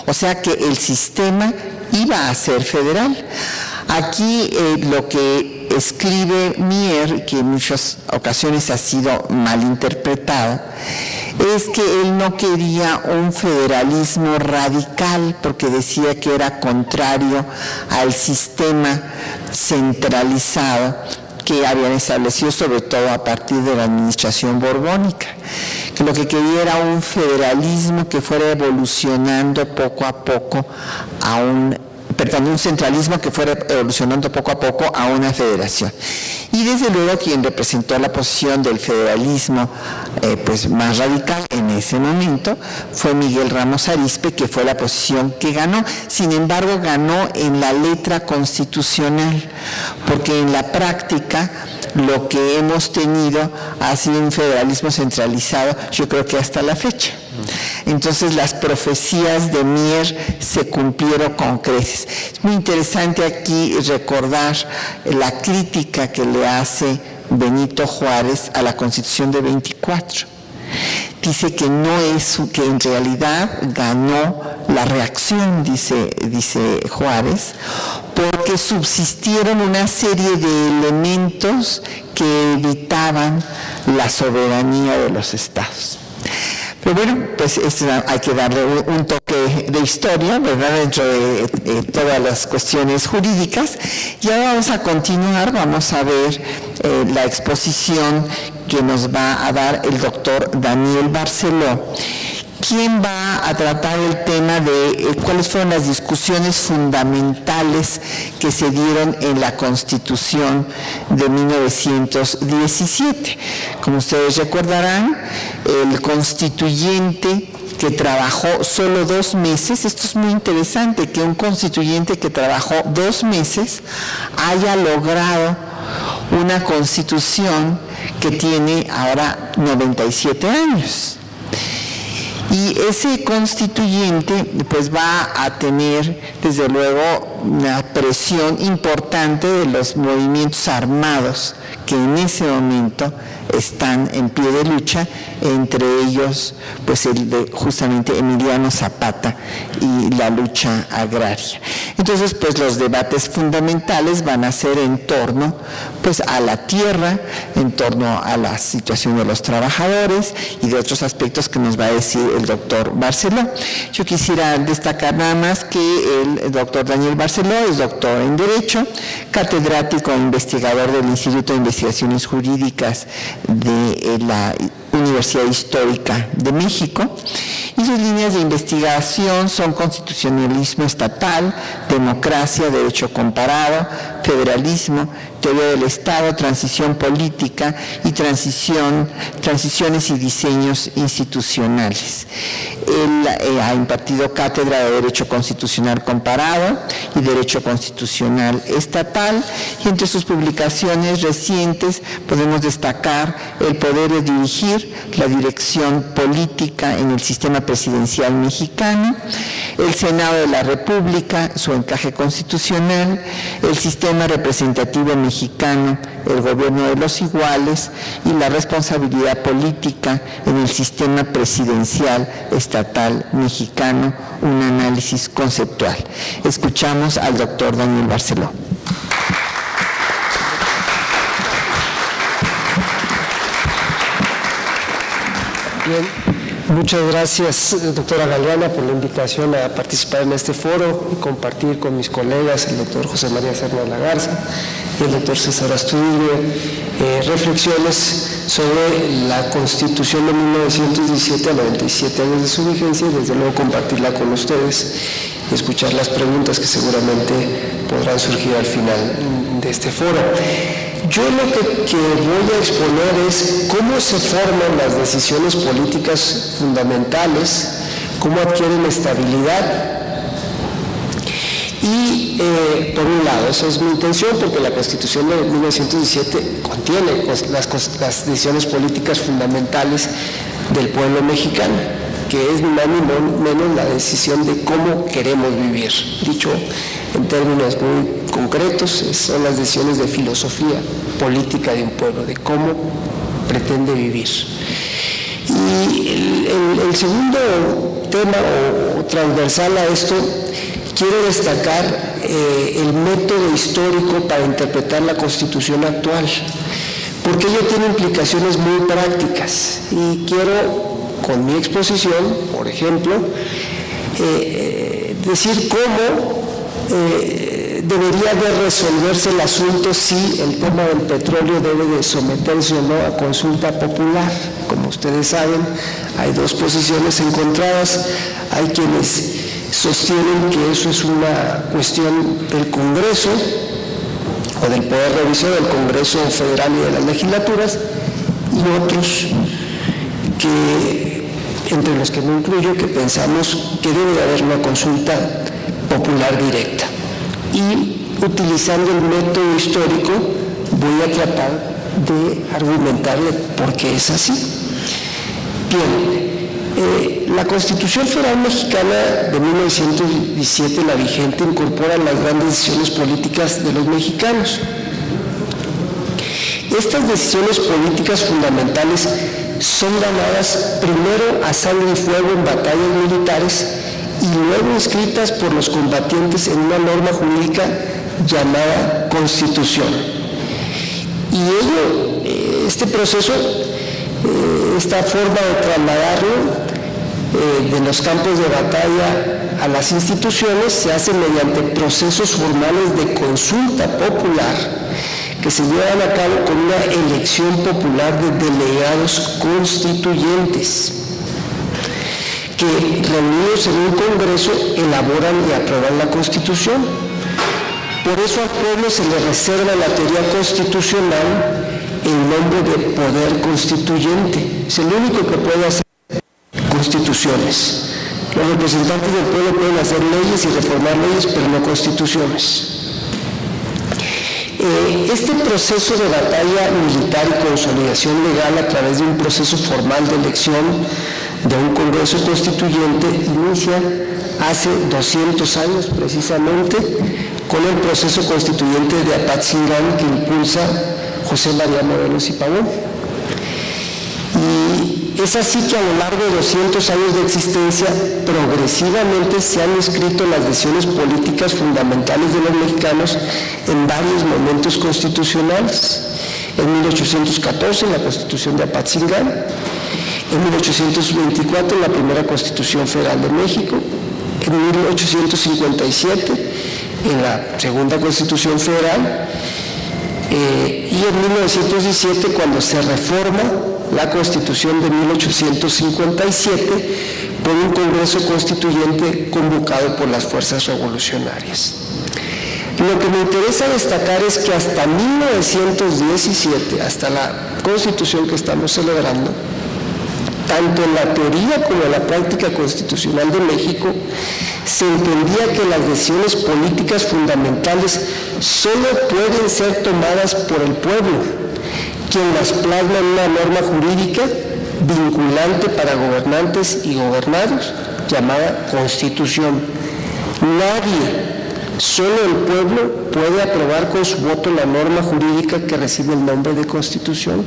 o sea que el sistema iba a ser federal. Aquí lo que escribe Mier, que en muchas ocasiones ha sido malinterpretado, es que él no quería un federalismo radical porque decía que era contrario al sistema centralizado que habían establecido, sobre todo a partir de la administración borbónica, que lo que quería era un federalismo que fuera evolucionando poco a poco a un centralismo que fuera evolucionando poco a poco a una federación. Y desde luego quien representó la posición del federalismo pues más radical en ese momento fue Miguel Ramos Arizpe, que fue la posición que ganó. Sin embargo, ganó en la letra constitucional, porque en la práctica lo que hemos tenido ha sido un federalismo centralizado, yo creo que hasta la fecha. Entonces las profecías de Mier se cumplieron con creces. Es muy interesante aquí recordar la crítica que le hace Benito Juárez a la Constitución de 24. Dice que no es, que en realidad ganó la reacción, dice Juárez, porque subsistieron una serie de elementos que evitaban la soberanía de los estados. Pero bueno, pues hay que darle un toque de historia, ¿verdad?, dentro de todas las cuestiones jurídicas. Y ahora vamos a continuar, vamos a ver la exposición que nos va a dar el doctor Daniel Barceló, quien va a tratar el tema de cuáles fueron las discusiones fundamentales que se dieron en la Constitución de 1917. Como ustedes recordarán, el constituyente que trabajó solo 2 meses, esto es muy interesante, que un constituyente que trabajó 2 meses haya logrado una constitución que tiene ahora 97 años. Y ese constituyente pues va a tener desde luego una presión importante de los movimientos armados que en ese momento están en pie de lucha, entre ellos pues el de justamente Emiliano Zapata y la lucha agraria. Entonces pues los debates fundamentales van a ser en torno pues a la tierra, en torno a la situación de los trabajadores y de otros aspectos que nos va a decir el doctor Barceló. Yo quisiera destacar nada más que el doctor Daniel Barceló es doctor en Derecho, catedrático e investigador del Instituto de Investigaciones Jurídicas de la Universidad Histórica de México, y sus líneas de investigación son constitucionalismo estatal, democracia, derecho comparado, federalismo, teoría del Estado, transición política y transiciones y diseños institucionales. Él ha impartido cátedra de Derecho Constitucional Comparado y Derecho Constitucional Estatal, y entre sus publicaciones recientes podemos destacar El poder de dirigir, la dirección política en el sistema presidencial mexicano, el Senado de la República, su encaje constitucional, el sistema representativo mexicano, el gobierno de los iguales y la responsabilidad política en el sistema presidencial estatal mexicano, un análisis conceptual. Escuchamos al doctor Daniel Barceló.
Bien, Muchas gracias, doctora Galeana, por la invitación a participar en este foro y compartir con mis colegas, el doctor José María Serna Lagarza y el doctor César Astudillo, reflexiones sobre la Constitución de 1917 a 97 años de su vigencia y desde luego compartirla con ustedes y escuchar las preguntas que seguramente podrán surgir al final de este foro. Yo lo que voy a exponer es cómo se forman las decisiones políticas fundamentales, cómo adquieren estabilidad y, por un lado, esa es mi intención, porque la Constitución de 1917 contiene las decisiones políticas fundamentales del pueblo mexicano, que es ni más ni menos la decisión de cómo queremos vivir. Dicho en términos muy concretos, son las decisiones de filosofía política de un pueblo, de cómo pretende vivir. Y el segundo tema o transversal a esto, quiero destacar el método histórico para interpretar la Constitución actual, porque ello tiene implicaciones muy prácticas y quiero, con mi exposición, por ejemplo, decir cómo debería de resolverse el asunto si el tema del petróleo debe de someterse o no a consulta popular. Como ustedes saben, hay dos posiciones encontradas. Hay quienes sostienen que eso es una cuestión del Congreso o del Poder Revisor del Congreso Federal y de las legislaturas, y otros que, entre los que me incluyo, que pensamos que debe de haber una consulta popular directa. Y utilizando el método histórico voy a tratar de argumentarle por qué es así. Bien, la Constitución Federal Mexicana de 1917, la vigente, incorpora las grandes decisiones políticas de los mexicanos. Estas decisiones políticas fundamentales son ganadas primero a sangre y fuego en batallas militares y luego inscritas por los combatientes en una norma jurídica llamada Constitución. Y ello, este proceso, esta forma de trasladarlo de los campos de batalla a las instituciones se hace mediante procesos formales de consulta popular que se llevan a cabo con una elección popular de delegados constituyentes, que reunidos en un congreso elaboran y aprueban la Constitución. Por eso al pueblo se le reserva en la teoría constitucional el nombre de poder constituyente. Es el único que puede hacer constituciones. Los representantes del pueblo pueden hacer leyes y reformar leyes, pero no constituciones. Este proceso de batalla militar y consolidación legal a través de un proceso formal de elección de un Congreso Constituyente inicia hace 200 años precisamente con el proceso constituyente de Apatzingán que impulsa José María Morelos y Pavón. Y es así que a lo largo de 200 años de existencia progresivamente se han inscrito las decisiones políticas fundamentales de los mexicanos en varios momentos constitucionales. En 1814 en la Constitución de Apatzingán, en 1824 en la primera Constitución Federal de México, en 1857 en la segunda Constitución Federal y en 1917 cuando se reforma la Constitución de 1857 por un Congreso Constituyente convocado por las fuerzas revolucionarias. Lo que me interesa destacar es que hasta 1917, hasta la Constitución que estamos celebrando, tanto en la teoría como en la práctica constitucional de México, se entendía que las decisiones políticas fundamentales solo pueden ser tomadas por el pueblo, quien las plasma en una norma jurídica vinculante para gobernantes y gobernados, llamada Constitución. Nadie, solo el pueblo, puede aprobar con su voto la norma jurídica que recibe el nombre de Constitución.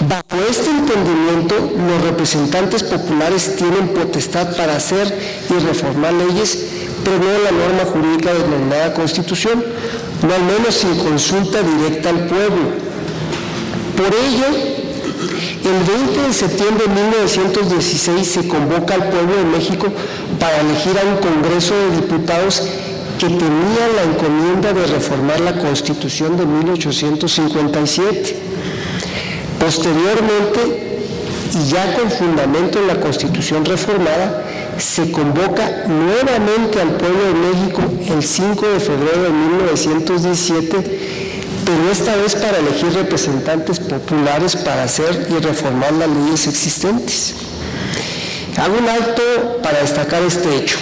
Bajo este entendimiento, los representantes populares tienen potestad para hacer y reformar leyes, pero no la norma jurídica denominada Constitución, no al menos sin consulta directa al pueblo. Por ello, El 20 de septiembre de 1916 se convoca al pueblo de México para elegir a un Congreso de Diputados que tenía la encomienda de reformar la Constitución de 1857. Posteriormente, y ya con fundamento en la Constitución reformada, se convoca nuevamente al pueblo de México el 5 de febrero de 1917, pero esta vez para elegir representantes populares para hacer y reformar las leyes existentes. Hago un alto para destacar este hecho.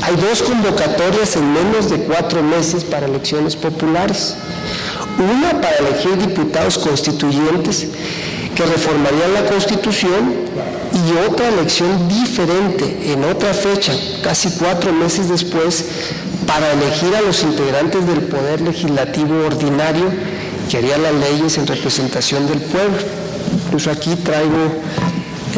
Hay dos convocatorias en menos de 4 meses para elecciones populares. Una para elegir diputados constituyentes que reformarían la Constitución y otra elección diferente en otra fecha, casi 4 meses después, para elegir a los integrantes del Poder Legislativo Ordinario que harían las leyes en representación del pueblo. Incluso aquí traigo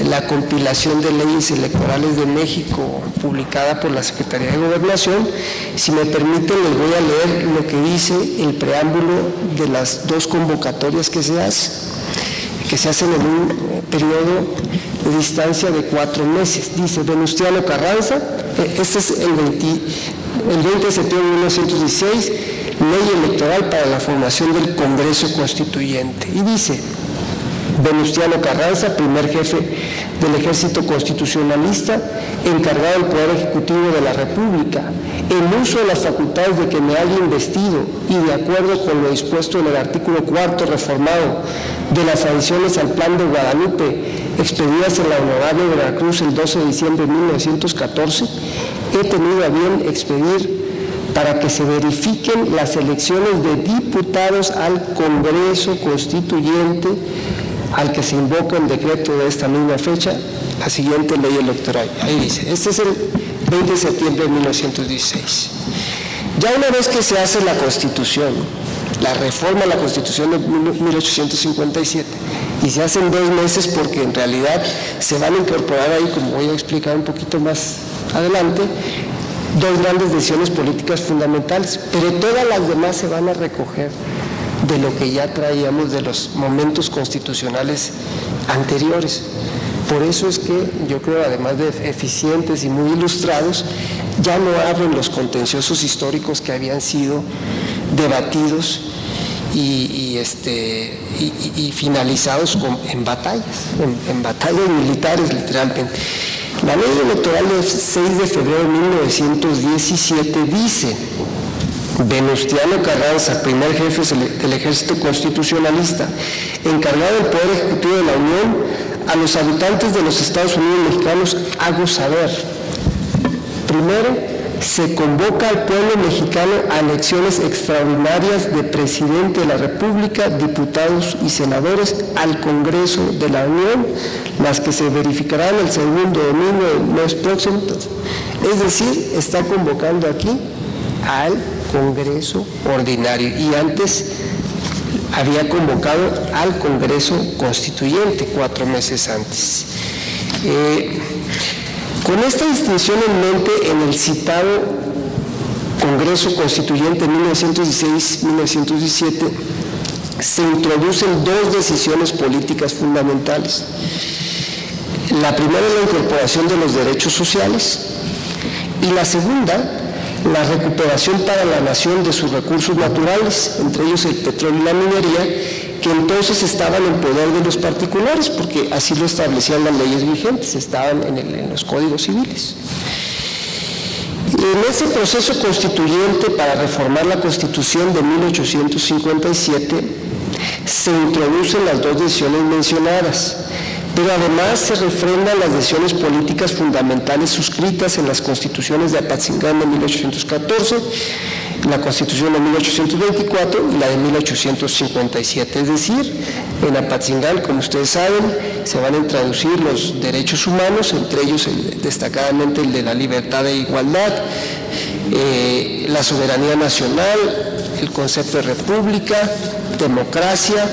la compilación de leyes electorales de México publicada por la Secretaría de Gobernación. Si me permiten, les voy a leer lo que dice el preámbulo de las dos convocatorias que se hacen en un periodo de distancia de 4 meses. Dice: Venustiano Carranza, este es el 20 de septiembre de 1916, ley electoral para la formación del Congreso Constituyente. Y dice: Venustiano Carranza, primer jefe del Ejército Constitucionalista, encargado del Poder Ejecutivo de la República, en uso de las facultades de que me haya investido y de acuerdo con lo dispuesto en el artículo 4 reformado de las adiciones al Plan de Guadalupe, expedidas en la Honorable Veracruz el 12 de diciembre de 1914, he tenido a bien expedir para que se verifiquen las elecciones de diputados al Congreso Constituyente, al que se invoca en decreto de esta misma fecha, la siguiente ley electoral. Ahí dice, este es el 20 de septiembre de 1916. Ya una vez que se hace la Constitución, la reforma de la Constitución de 1857, y se hacen 2 meses porque en realidad se van a incorporar ahí, como voy a explicar un poquito más adelante, 2 grandes decisiones políticas fundamentales, pero todas las demás se van a recoger de lo que ya traíamos de los momentos constitucionales anteriores. Por eso es que yo creo, además de eficientes y muy ilustrados, ya no abren los contenciosos históricos que habían sido debatidos y finalizados en batallas militares, literalmente. La ley electoral del 6 de febrero de 1917 dice: Venustiano Carranza, primer jefe del Ejército Constitucionalista, encargado del Poder Ejecutivo de la Unión, a los habitantes de los Estados Unidos mexicanos hago saber. Primero, se convoca al pueblo mexicano a elecciones extraordinarias de presidente de la República, diputados y senadores al Congreso de la Unión, las que se verificarán el segundo domingo del mes próximo. Es decir, está convocando aquí al Congreso Ordinario, y antes había convocado al Congreso Constituyente 4 meses antes. Con esta distinción en mente, en el citado Congreso Constituyente 1916-1917 se introducen 2 decisiones políticas fundamentales. La primera es la incorporación de los derechos sociales y la segunda, la recuperación para la nación de sus recursos naturales, entre ellos el petróleo y la minería, que entonces estaban en poder de los particulares, porque así lo establecían las leyes vigentes, estaban en los códigos civiles. En ese proceso constituyente para reformar la Constitución de 1857 se introducen las 2 decisiones mencionadas, pero además se refrendan las decisiones políticas fundamentales suscritas en las constituciones de Apatzingán de 1814, la Constitución de 1824 y la de 1857. Es decir, en Apatzingán, como ustedes saben, se van a introducir los derechos humanos, entre ellos destacadamente el de la libertad e igualdad, la soberanía nacional, el concepto de república, democracia.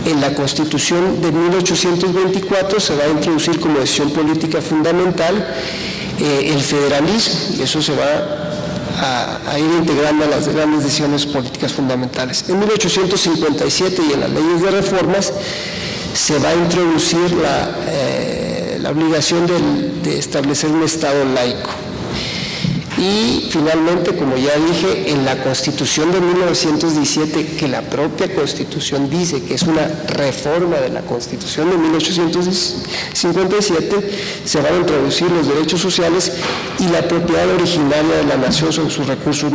En la Constitución de 1824 se va a introducir como decisión política fundamental el federalismo, y eso se va a ir integrando a las grandes decisiones políticas fundamentales. En 1857 y en las leyes de reformas se va a introducir la obligación de establecer un Estado laico. Y finalmente, como ya dije, en la Constitución de 1917, que la propia Constitución dice que es una reforma de la Constitución de 1857, se van a introducir los derechos sociales y la propiedad originaria de la nación sobre sus recursos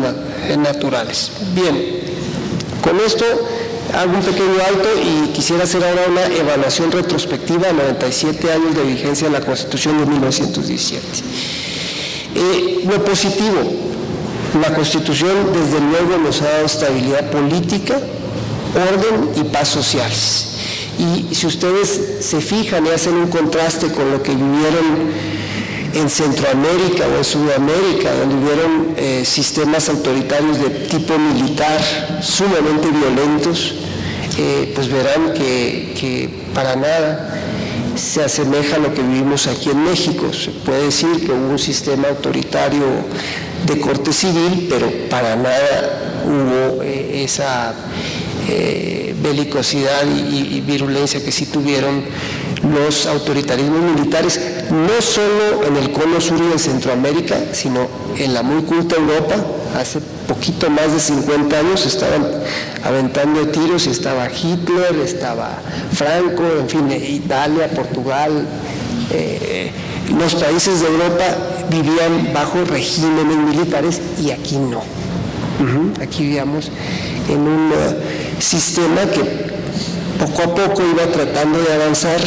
naturales. Bien, con esto hago un pequeño alto y quisiera hacer ahora una evaluación retrospectiva a 97 años de vigencia de la Constitución de 1917. Lo positivo, la Constitución desde luego nos ha dado estabilidad política, orden y paz sociales. Y si ustedes se fijan y hacen un contraste con lo que vivieron en Centroamérica o en Sudamérica, donde hubieron sistemas autoritarios de tipo militar sumamente violentos, pues verán que para nada se asemeja a lo que vivimos aquí en México. Se puede decir que hubo un sistema autoritario de corte civil, pero para nada hubo esa belicosidad y virulencia que sí tuvieron los autoritarismos militares, no solo en el cono sur y en Centroamérica, sino en la muy culta Europa. Hace poquito más de 50 años estaban aventando tiros y estaba Hitler, estaba Franco, en fin, Italia, Portugal. Los países de Europa vivían bajo regímenes militares y aquí no. Aquí vivíamos en un sistema que poco a poco iba tratando de avanzar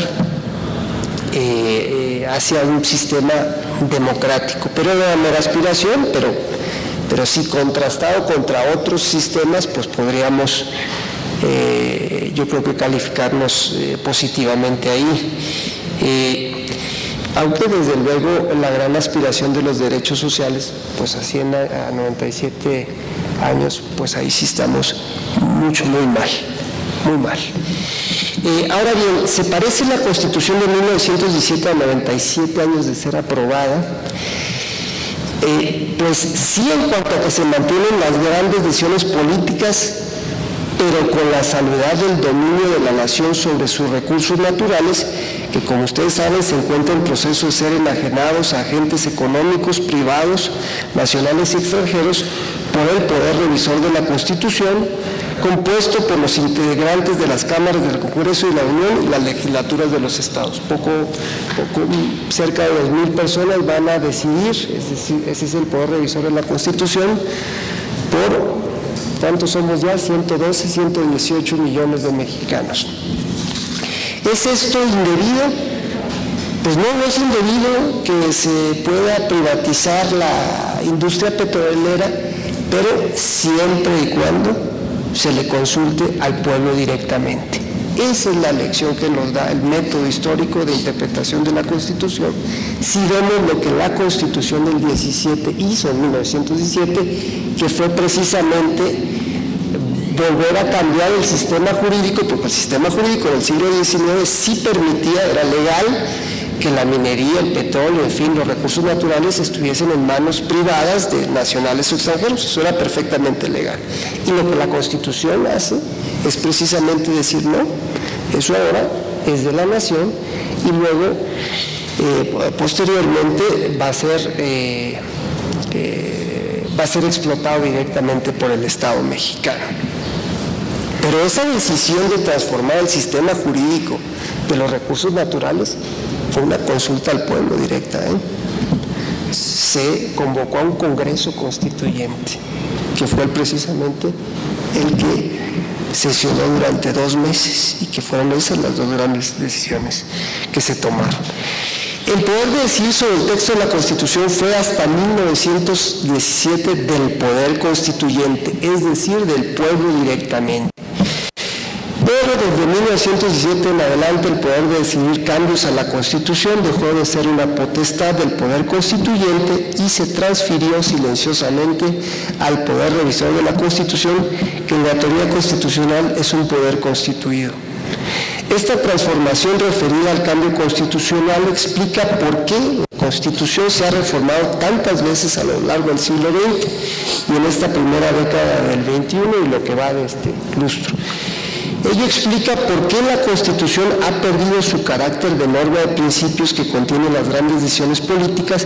hacia un sistema democrático, pero era una mera aspiración, pero si contrastado contra otros sistemas, pues podríamos, yo creo que calificarnos positivamente ahí. Aunque desde luego la gran aspiración de los derechos sociales, pues así a 97 años, pues ahí sí estamos muy mal, muy mal. Ahora bien, ¿se parece la Constitución de 1917 a 97 años de ser aprobada? Pues sí, en cuanto a que se mantienen las grandes decisiones políticas, pero con la salvedad del dominio de la nación sobre sus recursos naturales, que como ustedes saben se encuentra en proceso de ser enajenados a agentes económicos, privados, nacionales y extranjeros, por el poder revisor de la Constitución, compuesto por los integrantes de las cámaras del Congreso y la Unión y las legislaturas de los estados. Cerca de 2,000 personas van a decidir, es decir, ese es el poder revisor de la Constitución, por, ¿cuántos somos ya? 112, 118 millones de mexicanos. ¿Es esto indebido? Pues no es indebido que se pueda privatizar la industria petrolera, pero siempre y cuando se le consulte al pueblo directamente. Esa es la lección que nos da el método histórico de interpretación de la Constitución. Si vemos lo que la Constitución del 17 hizo en 1917, que fue precisamente volver a cambiar el sistema jurídico, porque el sistema jurídico del siglo XIX sí permitía, era legal, que la minería, el petróleo, en fin, los recursos naturales estuviesen en manos privadas de nacionales o extranjeros. Eso era perfectamente legal. Y lo que la Constitución hace es precisamente decir, no, eso ahora es de la nación y luego, posteriormente, va a ser explotado directamente por el Estado mexicano. Pero esa decisión de transformar el sistema jurídico de los recursos naturales fue una consulta al pueblo directa. Se convocó a un Congreso Constituyente, que fue precisamente el que sesionó durante 2 meses y que fueron esas las 2 grandes decisiones que se tomaron. El poder de decidir sobre el texto de la Constitución fue hasta 1917 del poder constituyente, es decir, del pueblo directamente. Pero desde 1917 en adelante el poder de decidir cambios a la Constitución dejó de ser una potestad del poder constituyente y se transfirió silenciosamente al poder revisor de la Constitución, que en la teoría constitucional es un poder constituido. Esta transformación referida al cambio constitucional explica por qué la Constitución se ha reformado tantas veces a lo largo del siglo XX y en esta primera década del XXI y lo que va de este lustro. Ello explica por qué la Constitución ha perdido su carácter de norma de principios que contiene las grandes decisiones políticas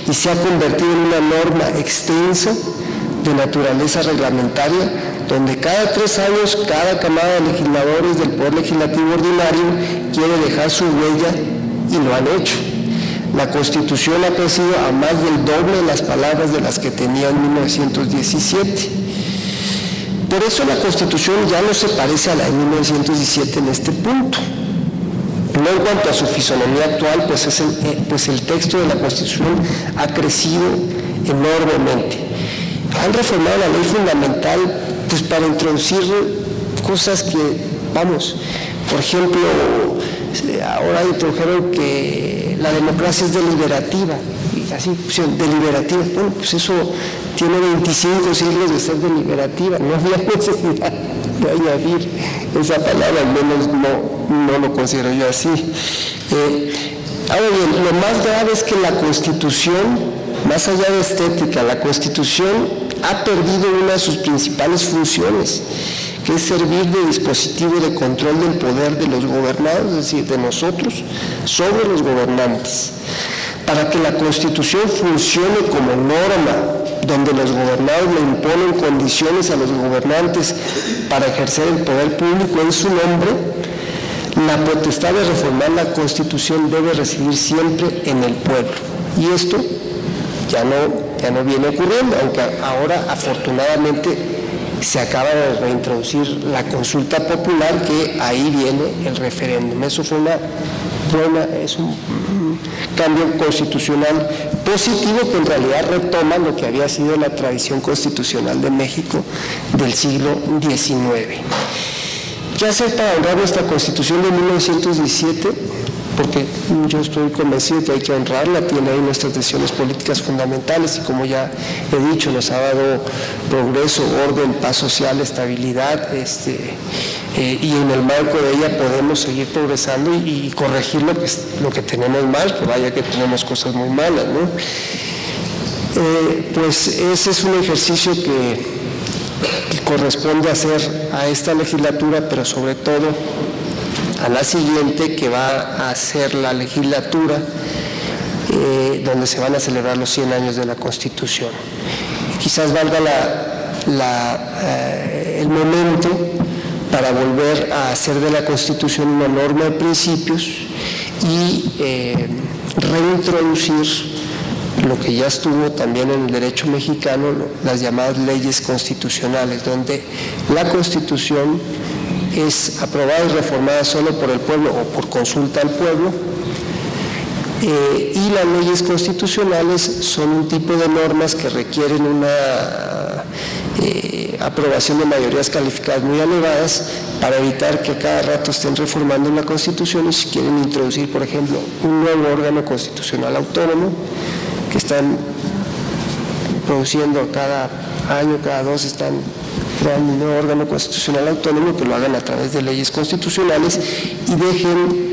y se ha convertido en una norma extensa de naturaleza reglamentaria, donde cada 3 años cada camada de legisladores del Poder Legislativo Ordinario quiere dejar su huella y lo han hecho. La Constitución ha crecido a más del doble de las palabras de las que tenía en 1917. Por eso la Constitución ya no se parece a la de 1917 en este punto. No en cuanto a su fisonomía actual, pues el texto de la Constitución ha crecido enormemente. Han reformado la ley fundamental pues para introducir cosas que, vamos, por ejemplo, ahora introdujeron que la democracia es deliberativa, y así pusieron deliberativa. Bueno, pues eso tiene 25 siglos de ser deliberativa, no había necesidad de añadir esa palabra, al menos no lo considero yo así. Ahora bien, lo más grave es que la Constitución, más allá de estética, la Constitución ha perdido una de sus principales funciones, que es servir de dispositivo de control del poder de los gobernados, es decir, de nosotros, sobre los gobernantes. Para que la Constitución funcione como norma, donde los gobernados le imponen condiciones a los gobernantes para ejercer el poder público en su nombre, la potestad de reformar la Constitución debe residir siempre en el pueblo. Y esto ya no viene ocurriendo, aunque ahora afortunadamente se acaba de reintroducir la consulta popular, que ahí viene el referéndum. Eso fue es un cambio constitucional positivo que en realidad retoma lo que había sido la tradición constitucional de México del siglo XIX. ¿Qué hacer para honrar nuestra Constitución de 1917? Porque yo estoy convencido que hay que honrarla, tiene ahí nuestras decisiones políticas fundamentales y, como ya he dicho, nos ha dado progreso, orden, paz social, estabilidad, y en el marco de ella podemos seguir progresando y corregir lo que tenemos mal, que vaya que tenemos cosas muy malas, ¿no? Pues ese es un ejercicio que corresponde hacer a esta legislatura, pero sobre todo a la siguiente, que va a ser la legislatura donde se van a celebrar los 100 años de la Constitución. Quizás valga el momento para volver a hacer de la Constitución una norma de principios y reintroducir lo que ya estuvo también en el derecho mexicano, las llamadas leyes constitucionales, donde la Constitución es aprobada y reformada solo por el pueblo o por consulta al pueblo, y las leyes constitucionales son un tipo de normas que requieren una aprobación de mayorías calificadas muy elevadas para evitar que cada rato estén reformando la Constitución, y si quieren introducir, por ejemplo, un nuevo órgano constitucional autónomo, que están produciendo cada año, cada 2 están creando un nuevo órgano constitucional autónomo, que lo hagan a través de leyes constitucionales y dejen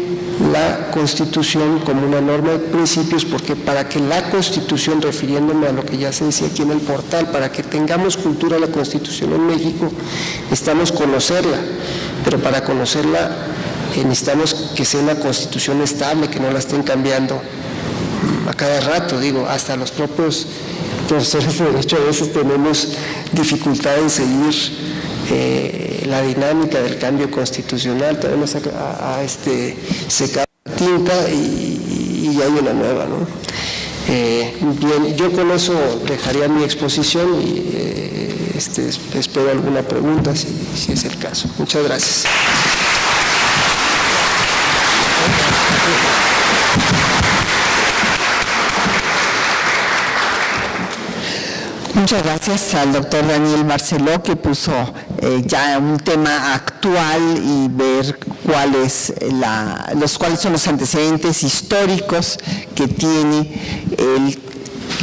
la Constitución como una norma de principios, porque para que la Constitución, refiriéndome a lo que ya se decía aquí en el portal, para que tengamos cultura de la Constitución en México, necesitamos conocerla, pero para conocerla necesitamos que sea una Constitución estable, que no la estén cambiando a cada rato. Digo, hasta los propios profesores de derecho a veces tenemos dificultad en seguir la dinámica del cambio constitucional. Tenemos secar tinta y hay una nueva, ¿no? Bien, yo con eso dejaría mi exposición y espero alguna pregunta si es el caso. Muchas gracias.
Muchas gracias al doctor Daniel Barceló, que puso ya un tema actual y ver cuáles son los antecedentes históricos que tiene el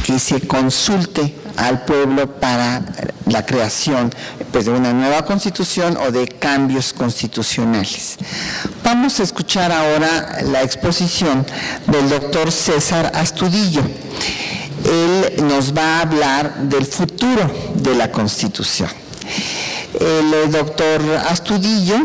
que se consulte al pueblo para la creación de una nueva constitución o de cambios constitucionales. Vamos a escuchar ahora la exposición del doctor César Astudillo. Él nos va a hablar del futuro de la Constitución. El doctor Astudillo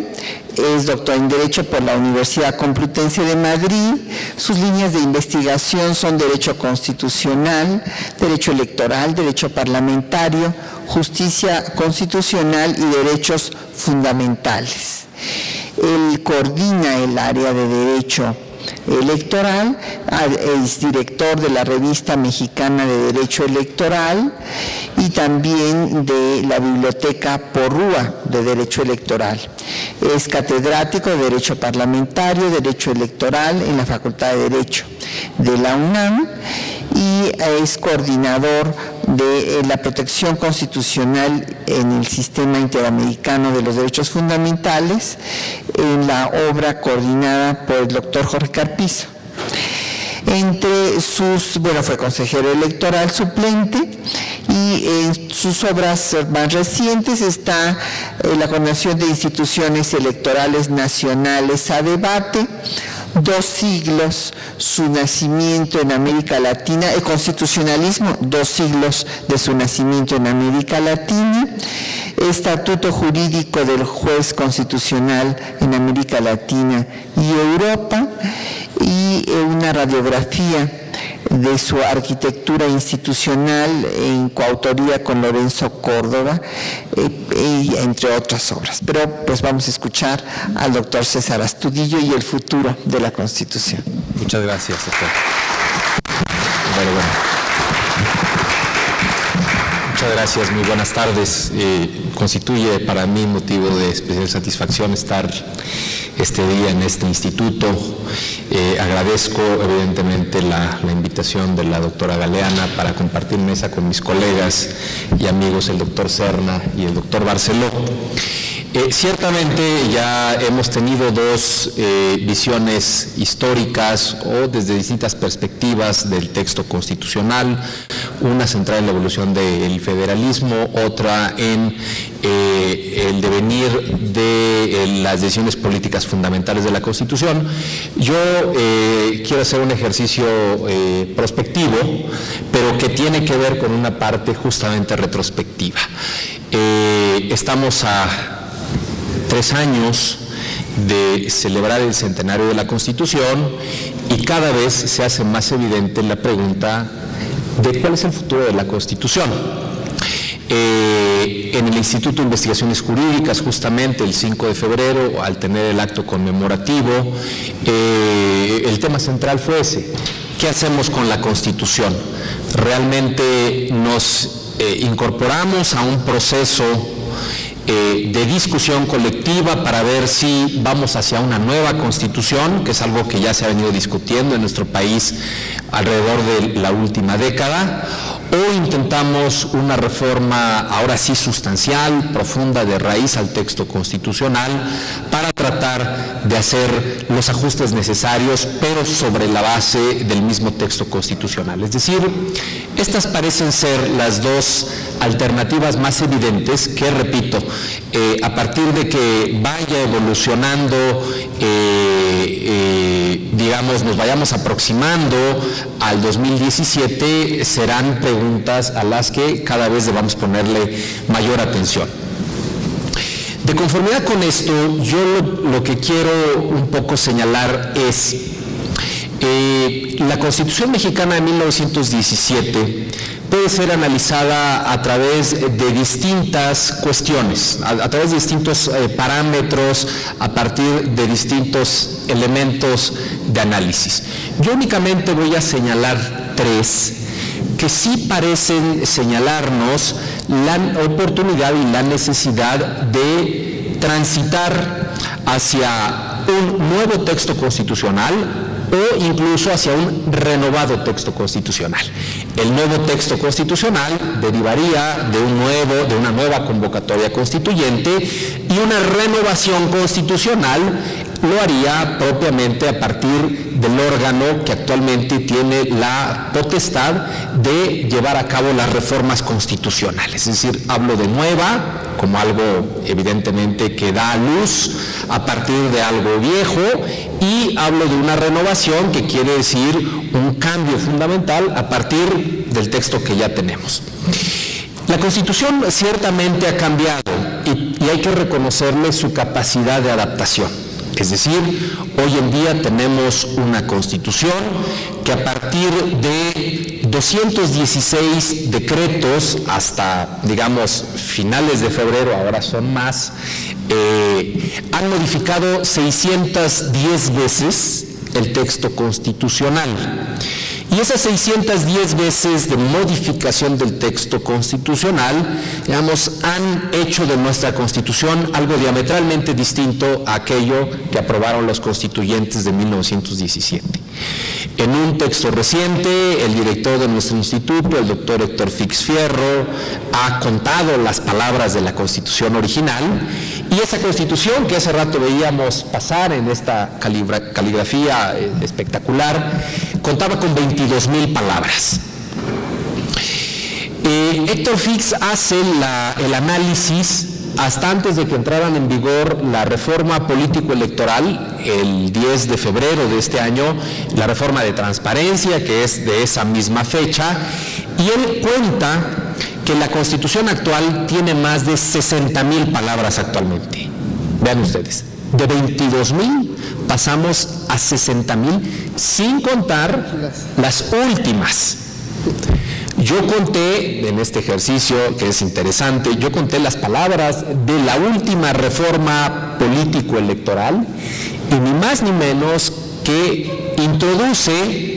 es doctor en Derecho por la Universidad Complutense de Madrid. Sus líneas de investigación son Derecho Constitucional, Derecho Electoral, Derecho Parlamentario, Justicia Constitucional y Derechos Fundamentales. Él coordina el área de Derecho Electoral, es director de la Revista Mexicana de Derecho Electoral y también de la Biblioteca Porrúa de Derecho Electoral. Es catedrático de Derecho Parlamentario, Derecho Electoral en la Facultad de Derecho de la UNAM y es coordinador de la protección constitucional en el Sistema Interamericano de los Derechos Fundamentales en la obra coordinada por el doctor Jorge Carpizo. Fue consejero electoral suplente y en sus obras más recientes está la coordinación de instituciones electorales nacionales a debate, 2 siglos, su nacimiento en América Latina, el constitucionalismo, 2 siglos de su nacimiento en América Latina, estatuto jurídico del juez constitucional en América Latina y Europa, y una radiografía de su arquitectura institucional en coautoría con Lorenzo Córdoba, entre otras obras. Pero pues vamos a escuchar al doctor César Astudillo y el futuro de la Constitución.
Muchas gracias, doctor. Muchas gracias, muy buenas tardes. Constituye para mí motivo de especial satisfacción estar este día en este instituto. Agradezco evidentemente la invitación de la doctora Galeana para compartir mesa con mis colegas y amigos, el doctor Serna y el doctor Barceló. Ciertamente ya hemos tenido 2 visiones históricas o desde distintas perspectivas del texto constitucional, una centrada en la evolución del federalismo, otra en el devenir de las decisiones políticas fundamentales de la Constitución. Yo quiero hacer un ejercicio prospectivo, pero que tiene que ver con una parte justamente retrospectiva. Estamos a 3 años de celebrar el centenario de la Constitución y cada vez se hace más evidente la pregunta de cuál es el futuro de la Constitución. En el Instituto de Investigaciones Jurídicas, justamente el 5 de febrero, al tener el acto conmemorativo, el tema central fue ese: ¿qué hacemos con la Constitución? ¿Realmente nos incorporamos a un proceso de discusión colectiva para ver si vamos hacia una nueva Constitución, que es algo que ya se ha venido discutiendo en nuestro país alrededor de la última década, o intentamos una reforma ahora sí sustancial, profunda, de raíz al texto constitucional, para tratar de hacer los ajustes necesarios, pero sobre la base del mismo texto constitucional? Es decir, estas parecen ser las 2 alternativas más evidentes que, repito, a partir de que vaya evolucionando, digamos, nos vayamos aproximando al 2017, serán preguntas a las que cada vez debamos ponerle mayor atención. De conformidad con esto, yo lo que quiero un poco señalar es la Constitución Mexicana de 1917 puede ser analizada a través de distintas cuestiones, a través de distintos parámetros, a partir de distintos elementos de análisis. Yo únicamente voy a señalar 3 que sí parecen señalarnos la oportunidad y la necesidad de transitar hacia un nuevo texto constitucional o incluso hacia un renovado texto constitucional. El nuevo texto constitucional derivaría de una nueva convocatoria constituyente, y una renovación constitucional lo haría propiamente a partir del órgano que actualmente tiene la potestad de llevar a cabo las reformas constitucionales. Es decir, hablo de nueva como algo evidentemente que da a luz a partir de algo viejo, y hablo de una renovación que quiere decir un cambio fundamental a partir del texto que ya tenemos. La Constitución ciertamente ha cambiado, y y hay que reconocerle su capacidad de adaptación. Es decir, hoy en día tenemos una Constitución que a partir de 216 decretos hasta, digamos, finales de febrero, ahora son más, han modificado 610 veces el texto constitucional. Y esas 610 veces de modificación del texto constitucional, digamos, han hecho de nuestra Constitución algo diametralmente distinto a aquello que aprobaron los constituyentes de 1917. En un texto reciente, el director de nuestro instituto, el doctor Héctor Fix Fierro, ha contado las palabras de la Constitución original, y esa Constitución que hace rato veíamos pasar en esta caligrafía espectacular, contaba con 22,000 palabras. Héctor Fix hace el análisis hasta antes de que entraran en vigor la reforma político-electoral, el 10 de febrero de este año, la reforma de transparencia, que es de esa misma fecha, y él cuenta que la Constitución actual tiene más de 60,000 palabras actualmente. Vean ustedes, de 22,000 pasamos a 60,000, sin contar las últimas. Yo conté, en este ejercicio que es interesante, yo conté las palabras de la última reforma político-electoral, y ni más ni menos que introduce,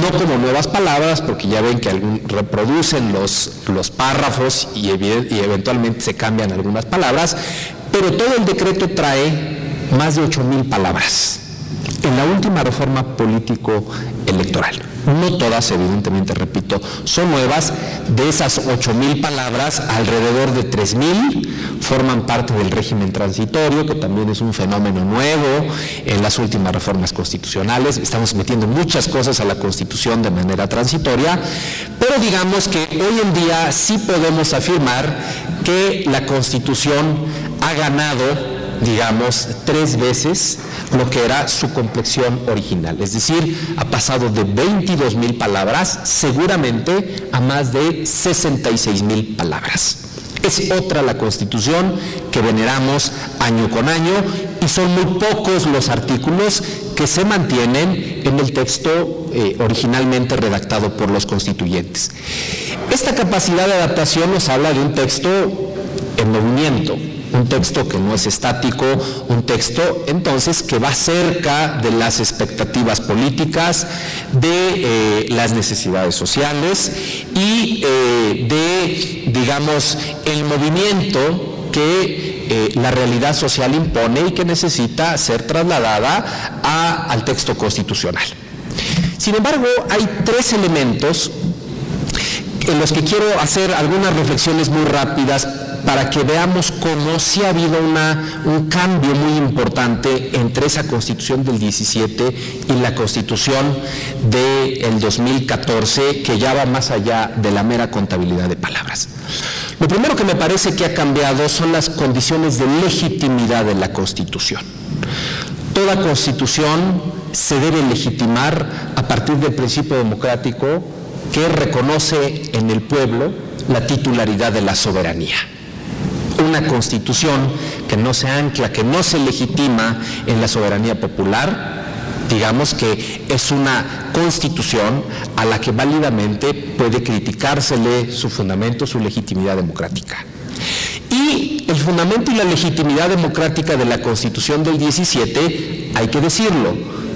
no como nuevas palabras, porque ya ven que reproducen los párrafos y eventualmente se cambian algunas palabras, pero todo el decreto trae más de 8,000 palabras en la última reforma político-electoral. No todas, evidentemente, repito, son nuevas. De esas 8,000 palabras, alrededor de 3,000 forman parte del régimen transitorio, que también es un fenómeno nuevo en las últimas reformas constitucionales. Estamos metiendo muchas cosas a la Constitución de manera transitoria, pero digamos que hoy en día sí podemos afirmar que la Constitución ha ganado, digamos, 3 veces lo que era su complexión original. Es decir, ha pasado de 22,000 palabras seguramente a más de 66,000 palabras. Es otra la Constitución que veneramos año con año, y son muy pocos los artículos que se mantienen en el texto originalmente redactado por los constituyentes. Esta capacidad de adaptación nos habla de un texto en movimiento, un texto que no es estático, un texto entonces que va cerca de las expectativas políticas, de las necesidades sociales y de, digamos, el movimiento que la realidad social impone y que necesita ser trasladada al texto constitucional. Sin embargo, hay 3 elementos en los que quiero hacer algunas reflexiones muy rápidas para que veamos cómo sí ha habido un cambio muy importante entre esa Constitución del 17 y la Constitución del 2014, que ya va más allá de la mera contabilidad de palabras. Lo primero que me parece que ha cambiado son las condiciones de legitimidad de la Constitución. Toda Constitución se debe legitimar a partir del principio democrático que reconoce en el pueblo la titularidad de la soberanía. Una Constitución que no se ancla, que no se legitima en la soberanía popular, digamos que es una Constitución a la que válidamente puede criticársele su fundamento, su legitimidad democrática. Y el fundamento y la legitimidad democrática de la Constitución del 17, hay que decirlo,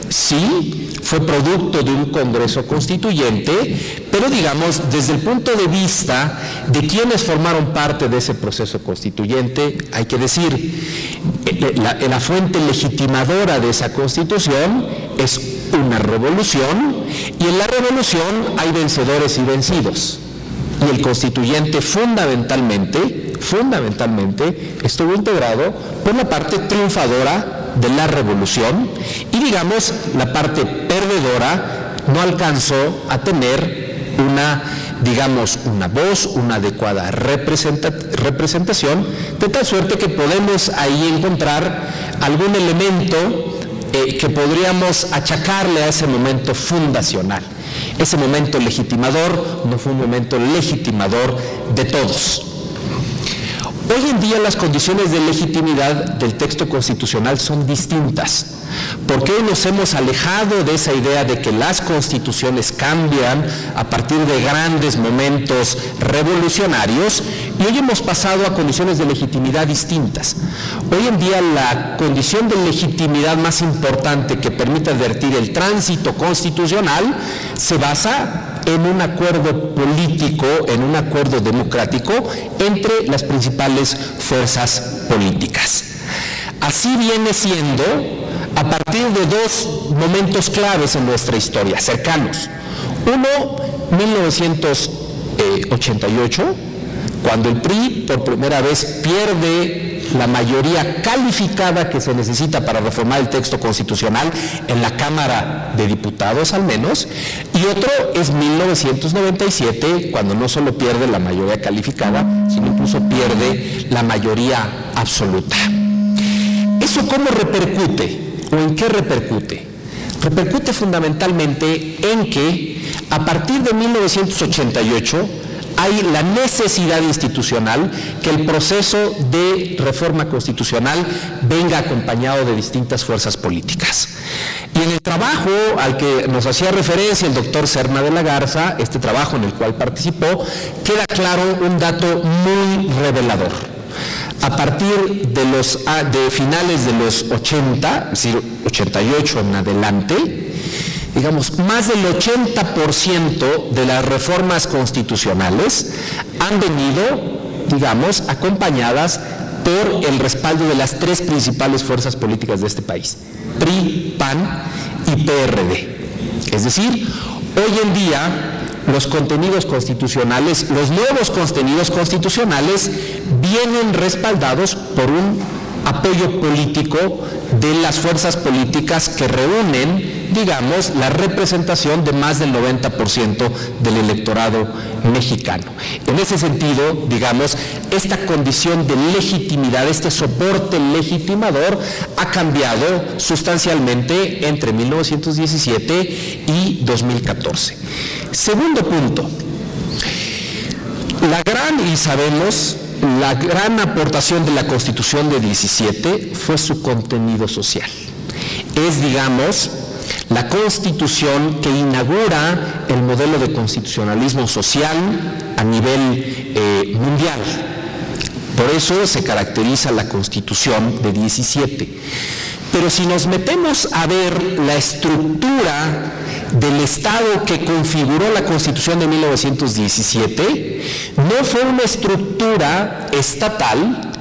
sí, fue producto de un Congreso Constituyente, pero digamos, desde el punto de vista de quienes formaron parte de ese proceso constituyente, hay que decir, la fuente legitimadora de esa Constitución es una revolución, y en la revolución hay vencedores y vencidos. Y el constituyente fundamentalmente estuvo integrado por la parte triunfadora de la revolución, y digamos la parte perdedora no alcanzó a tener una voz, una adecuada representación, de tal suerte que podemos ahí encontrar algún elemento que podríamos achacarle a ese momento fundacional. Ese momento legitimador no fue un momento legitimador de todos. Hoy en día las condiciones de legitimidad del texto constitucional son distintas, porque hoy nos hemos alejado de esa idea de que las constituciones cambian a partir de grandes momentos revolucionarios y hoy hemos pasado a condiciones de legitimidad distintas. Hoy en día la condición de legitimidad más importante que permite advertir el tránsito constitucional se basa en un acuerdo político, en un acuerdo democrático entre las principales fuerzas políticas. Así viene siendo a partir de dos momentos claves en nuestra historia, cercanos. Uno, 1988, cuando el PRI por primera vez pierde la mayoría calificada que se necesita para reformar el texto constitucional en la Cámara de Diputados al menos, y otro es 1997, cuando no solo pierde la mayoría calificada, sino incluso pierde la mayoría absoluta. ¿Eso cómo repercute? ¿O en qué repercute? Repercute fundamentalmente en que a partir de 1988 hay la necesidad institucional que el proceso de reforma constitucional venga acompañado de distintas fuerzas políticas. Y en el trabajo al que nos hacía referencia el doctor Serna de la Garza, este trabajo en el cual participó, queda claro un dato muy revelador. A partir de finales de los 80, es decir, 88 en adelante, digamos, más del 80% de las reformas constitucionales han venido, digamos, acompañadas por el respaldo de las tres principales fuerzas políticas de este país, PRI, PAN y PRD. Es decir, hoy en día los contenidos constitucionales, los nuevos contenidos constitucionales vienen respaldados por un apoyo político de las fuerzas políticas que reúnen, digamos, la representación de más del 90% del electorado mexicano. En ese sentido, digamos, esta condición de legitimidad, este soporte legitimador ha cambiado sustancialmente entre 1917 y 2014. Segundo punto, la gran aportación de la Constitución de 17 fue su contenido social. Es, digamos, la Constitución que inaugura el modelo de constitucionalismo social a nivel mundial. Por eso se caracteriza la Constitución de 17. Pero si nos metemos a ver la estructura del Estado que configuró la Constitución de 1917, no fue una estructura estatal,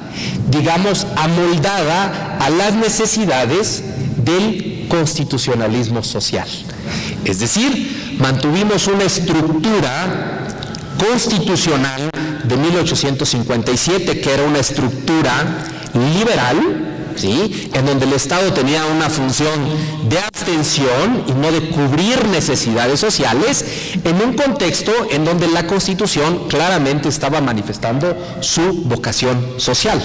digamos, amoldada a las necesidades del constitucionalismo social. Es decir, mantuvimos una estructura constitucional de 1857, que era una estructura liberal, ¿sí?, en donde el Estado tenía una función de abstención y no de cubrir necesidades sociales, en un contexto en donde la Constitución claramente estaba manifestando su vocación social,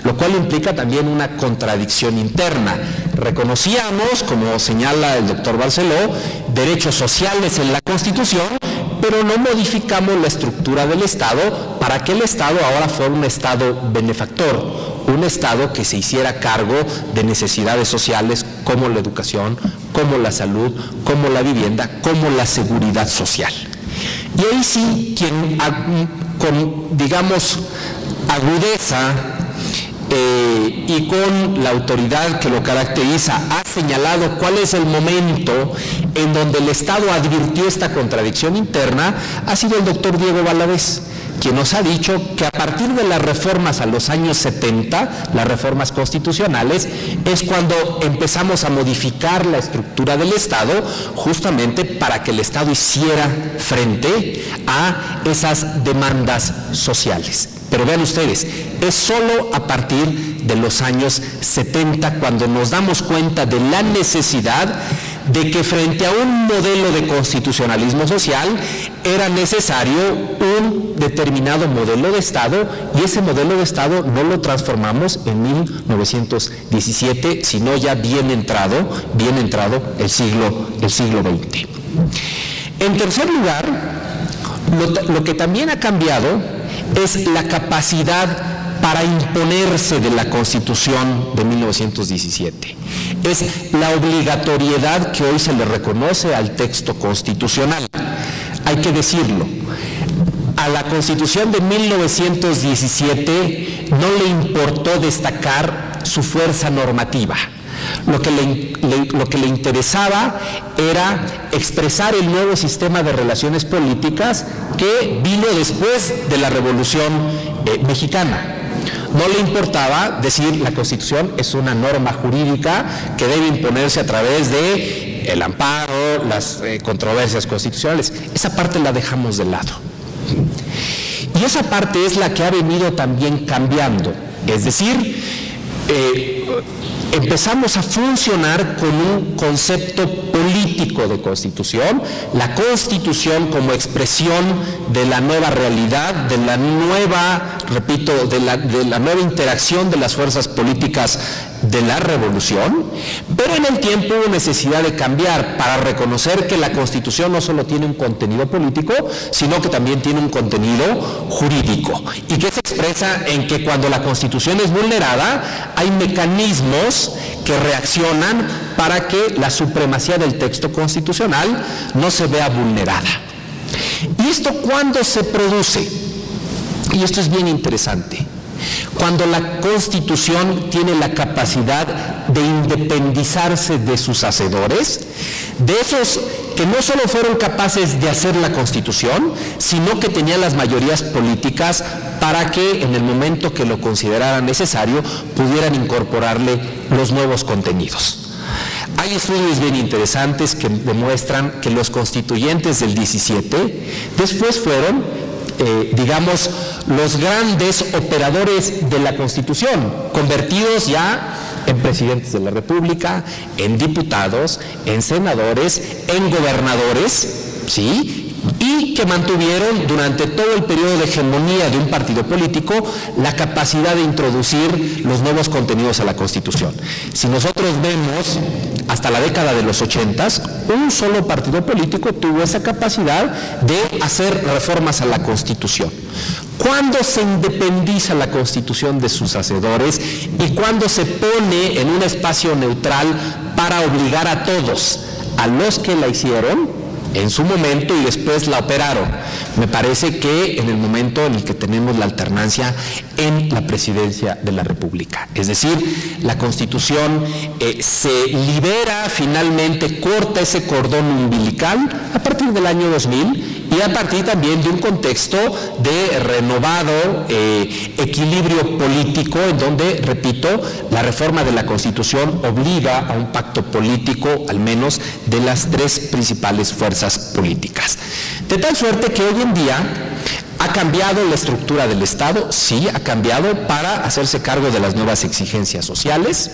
lo cual implica también una contradicción interna. Reconocíamos, como señala el doctor Barceló, derechos sociales en la Constitución, pero no modificamos la estructura del Estado para que el Estado ahora fuera un Estado benefactor, un Estado que se hiciera cargo de necesidades sociales como la educación, como la salud, como la vivienda, como la seguridad social. Y ahí sí, quien con, digamos, agudeza y con la autoridad que lo caracteriza ha señalado cuál es el momento en donde el Estado advirtió esta contradicción interna, ha sido el doctor Diego Valadez, quien nos ha dicho que a partir de las reformas a los años 70, las reformas constitucionales, es cuando empezamos a modificar la estructura del Estado, justamente para que el Estado hiciera frente a esas demandas sociales. Pero vean ustedes, es solo a partir de los años 70 cuando nos damos cuenta de la necesidad de que frente a un modelo de constitucionalismo social era necesario un determinado modelo de Estado, y ese modelo de Estado no lo transformamos en 1917, sino ya bien entrado el siglo XX. En tercer lugar, lo que también ha cambiado es la capacidad para imponerse de la Constitución de 1917. Es la obligatoriedad que hoy se le reconoce al texto constitucional. Hay que decirlo, a la Constitución de 1917 no le importó destacar su fuerza normativa. Lo que le interesaba era expresar el nuevo sistema de relaciones políticas que vino después de la Revolución Mexicana. No le importaba decir la Constitución es una norma jurídica que debe imponerse a través de el amparo, las controversias constitucionales. Esa parte la dejamos de lado. Y esa parte es la que ha venido también cambiando. Es decir, empezamos a funcionar con un concepto político de Constitución, la Constitución como expresión de la nueva realidad, de la nueva, repito, de la nueva interacción de las fuerzas políticas de la revolución, pero en el tiempo hubo necesidad de cambiar para reconocer que la Constitución no solo tiene un contenido político, sino que también tiene un contenido jurídico, y que se expresa en que cuando la Constitución es vulnerada, hay mecanismos que reaccionan para que la supremacía del texto constitucional no se vea vulnerada. ¿Y esto cuándo se produce? Y esto es bien interesante. Cuando la Constitución tiene la capacidad de independizarse de sus hacedores, de esos que no solo fueron capaces de hacer la Constitución, sino que tenían las mayorías políticas para que en el momento que lo consideraran necesario pudieran incorporarle los nuevos contenidos. Hay estudios bien interesantes que demuestran que los constituyentes del 17 después fueron digamos, los grandes operadores de la Constitución, convertidos ya en presidentes de la República, en diputados, en senadores, en gobernadores, ¿sí?, y que mantuvieron durante todo el periodo de hegemonía de un partido político la capacidad de introducir los nuevos contenidos a la Constitución. Si nosotros vemos hasta la década de los 80s, un solo partido político tuvo esa capacidad de hacer reformas a la Constitución. ¿Cuándo se independiza la Constitución de sus hacedores y cuándo se pone en un espacio neutral para obligar a todos, a los que la hicieron en su momento y después la operaron? Me parece que en el momento en el que tenemos la alternancia en la presidencia de la República. Es decir, la Constitución se libera finalmente, corta ese cordón umbilical a partir del año 2000 y a partir también de un contexto de renovado equilibrio político en donde, repito, la reforma de la Constitución obliga a un pacto político, al menos de las tres principales fuerzas políticas. De tal suerte que hoy en día ¿ha cambiado la estructura del Estado? Sí, ha cambiado para hacerse cargo de las nuevas exigencias sociales.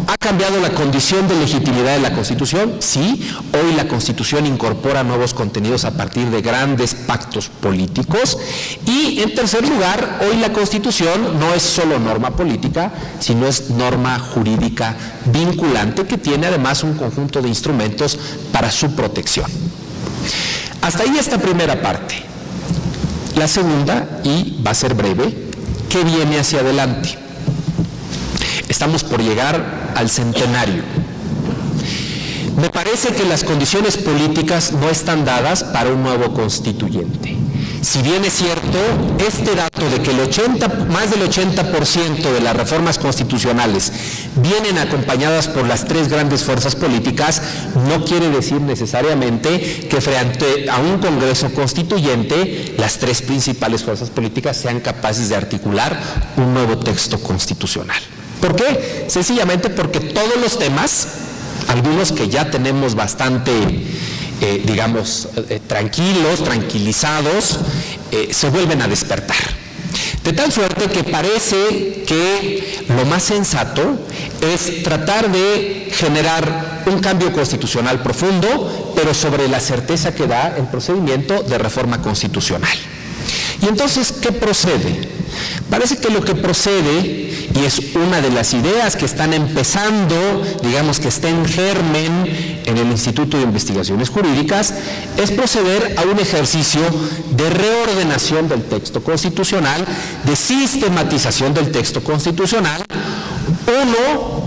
¿Ha cambiado la condición de legitimidad de la Constitución? Sí, hoy la Constitución incorpora nuevos contenidos a partir de grandes pactos políticos. Y en tercer lugar, hoy la Constitución no es solo norma política, sino es norma jurídica vinculante que tiene además un conjunto de instrumentos para su protección. Hasta ahí esta primera parte. La segunda, y va a ser breve, ¿qué viene hacia adelante? Estamos por llegar al centenario. Me parece que las condiciones políticas no están dadas para un nuevo constituyente. Si bien es cierto, este dato de que más del 80% de las reformas constitucionales vienen acompañadas por las tres grandes fuerzas políticas, no quiere decir necesariamente que frente a un Congreso constituyente, las tres principales fuerzas políticas sean capaces de articular un nuevo texto constitucional. ¿Por qué? Sencillamente porque todos los temas, algunos que ya tenemos bastante tranquilizados, se vuelven a despertar. De tal suerte que parece que lo más sensato es tratar de generar un cambio constitucional profundo, pero sobre la certeza que da el procedimiento de reforma constitucional. Y entonces, ¿qué procede? Parece que lo que procede y es una de las ideas que están empezando, digamos que está en germen en el Instituto de Investigaciones Jurídicas, es proceder a un ejercicio de reordenación del texto constitucional, de sistematización del texto constitucional, uno,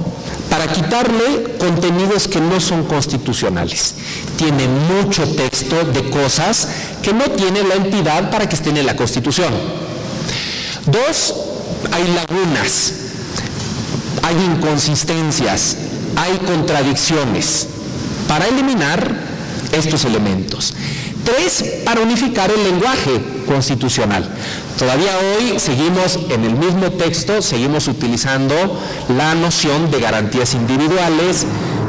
para quitarle contenidos que no son constitucionales. Tiene mucho texto de cosas que no tiene la entidad para que estén en la Constitución. Dos, hay lagunas, hay inconsistencias, hay contradicciones. Para eliminar estos elementos. Tres, para unificar el lenguaje constitucional. Todavía hoy seguimos en el mismo texto, seguimos utilizando la noción de garantías individuales,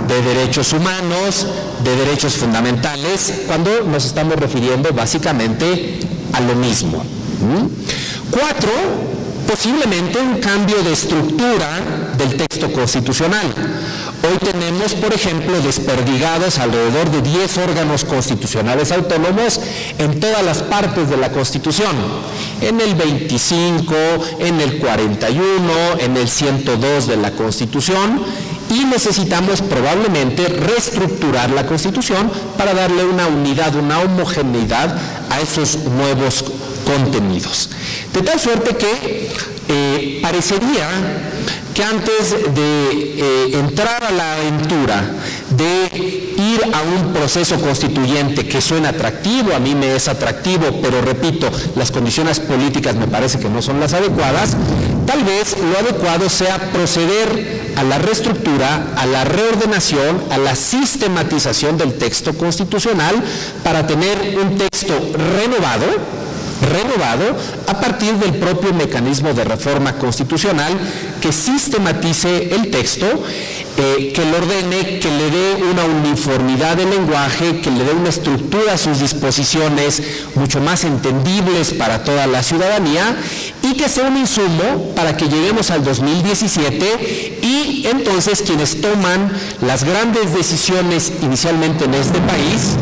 de derechos humanos, de derechos fundamentales, cuando nos estamos refiriendo básicamente a lo mismo. Cuatro, posiblemente un cambio de estructura del texto constitucional. Hoy tenemos, por ejemplo, desperdigados alrededor de 10 órganos constitucionales autónomos en todas las partes de la Constitución, en el 25, en el 41, en el 102 de la Constitución, y necesitamos probablemente reestructurar la Constitución para darle una unidad, una homogeneidad a esos nuevos contenidos. De tal suerte que parecería que antes de entrar a la aventura de ir a un proceso constituyente que suena atractivo, a mí me es atractivo, pero repito, las condiciones políticas me parece que no son las adecuadas, tal vez lo adecuado sea proceder a la reestructura, a la reordenación, a la sistematización del texto constitucional para tener un texto renovado a partir del propio mecanismo de reforma constitucional que sistematice el texto, que lo ordene, que le dé una uniformidad de lenguaje, que le dé una estructura a sus disposiciones mucho más entendibles para toda la ciudadanía y que sea un insumo para que lleguemos al 2017 y entonces quienes toman las grandes decisiones inicialmente en este país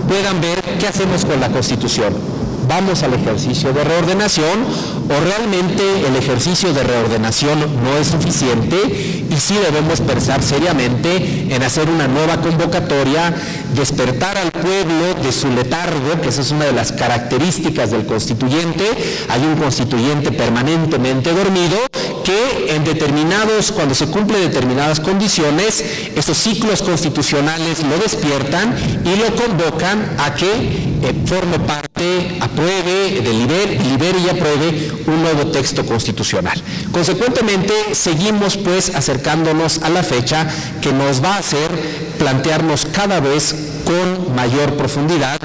puedan ver qué hacemos con la Constitución. ¿Vamos al ejercicio de reordenación o realmente el ejercicio de reordenación no es suficiente y sí debemos pensar seriamente en hacer una nueva convocatoria, despertar al pueblo de su letargo, que esa es una de las características del constituyente? Hay un constituyente permanentemente dormido que en determinados, cuando se cumplen determinadas condiciones, esos ciclos constitucionales lo despiertan y lo convocan a que forme parte, apruebe, delibere y apruebe un nuevo texto constitucional. Consecuentemente, seguimos pues acercándonos a la fecha que nos va a hacer plantearnos cada vez con mayor profundidad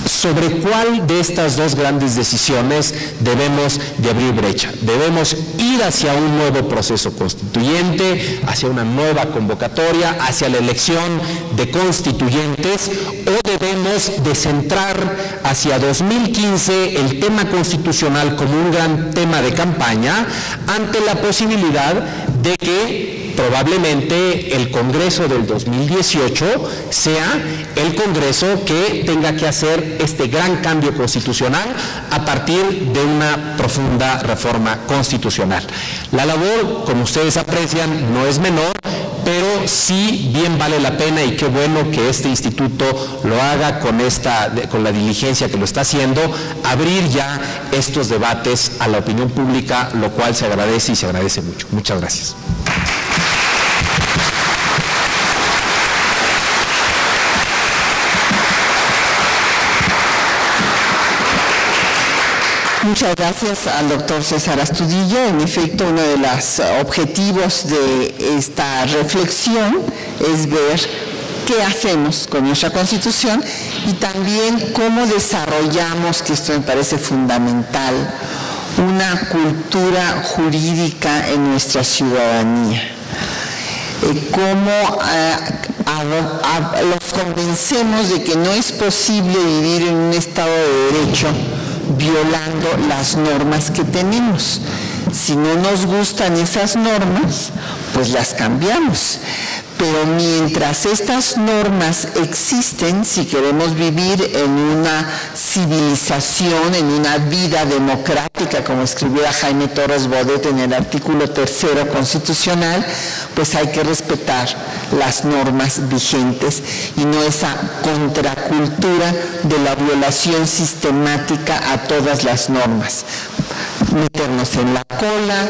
sobre cuál de estas dos grandes decisiones debemos de abrir brecha. Debemos ir hacia un nuevo proceso constituyente, hacia una nueva convocatoria, hacia la elección de constituyentes, o debemos de centrar hacia 2015 el tema constitucional como un gran tema de campaña ante la posibilidad de que probablemente el Congreso del 2018 sea el Congreso que tenga que hacer este gran cambio constitucional a partir de una profunda reforma constitucional. La labor, como ustedes aprecian, no es menor, pero sí bien vale la pena y qué bueno que este instituto lo haga con la diligencia que lo está haciendo, abrir ya estos debates a la opinión pública, lo cual se agradece y se agradece mucho. Muchas gracias.
Muchas gracias al doctor César Astudillo. En efecto, uno de los objetivos de esta reflexión es ver qué hacemos con nuestra Constitución y también cómo desarrollamos, que esto me parece fundamental, una cultura jurídica en nuestra ciudadanía. Cómo los convencemos de que no es posible vivir en un Estado de Derecho violando las normas que tenemos. Si no nos gustan esas normas, pues las cambiamos. Pero mientras estas normas existen, si queremos vivir en una civilización, en una vida democrática, como escribiera Jaime Torres Bodet en el artículo 3º constitucional, pues hay que respetar las normas vigentes y no esa contracultura de la violación sistemática a todas las normas. Meternos en la cola,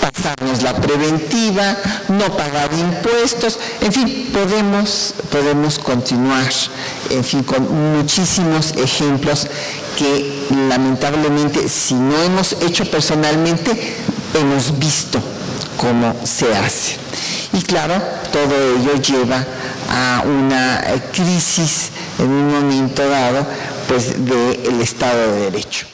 pasarnos la preventiva, no pagar impuestos, en fin, podemos continuar, en fin, con muchísimos ejemplos que lamentablemente, si no hemos hecho personalmente, hemos visto cómo se hace. Y claro, todo ello lleva a una crisis en un momento dado, pues, del Estado de Derecho.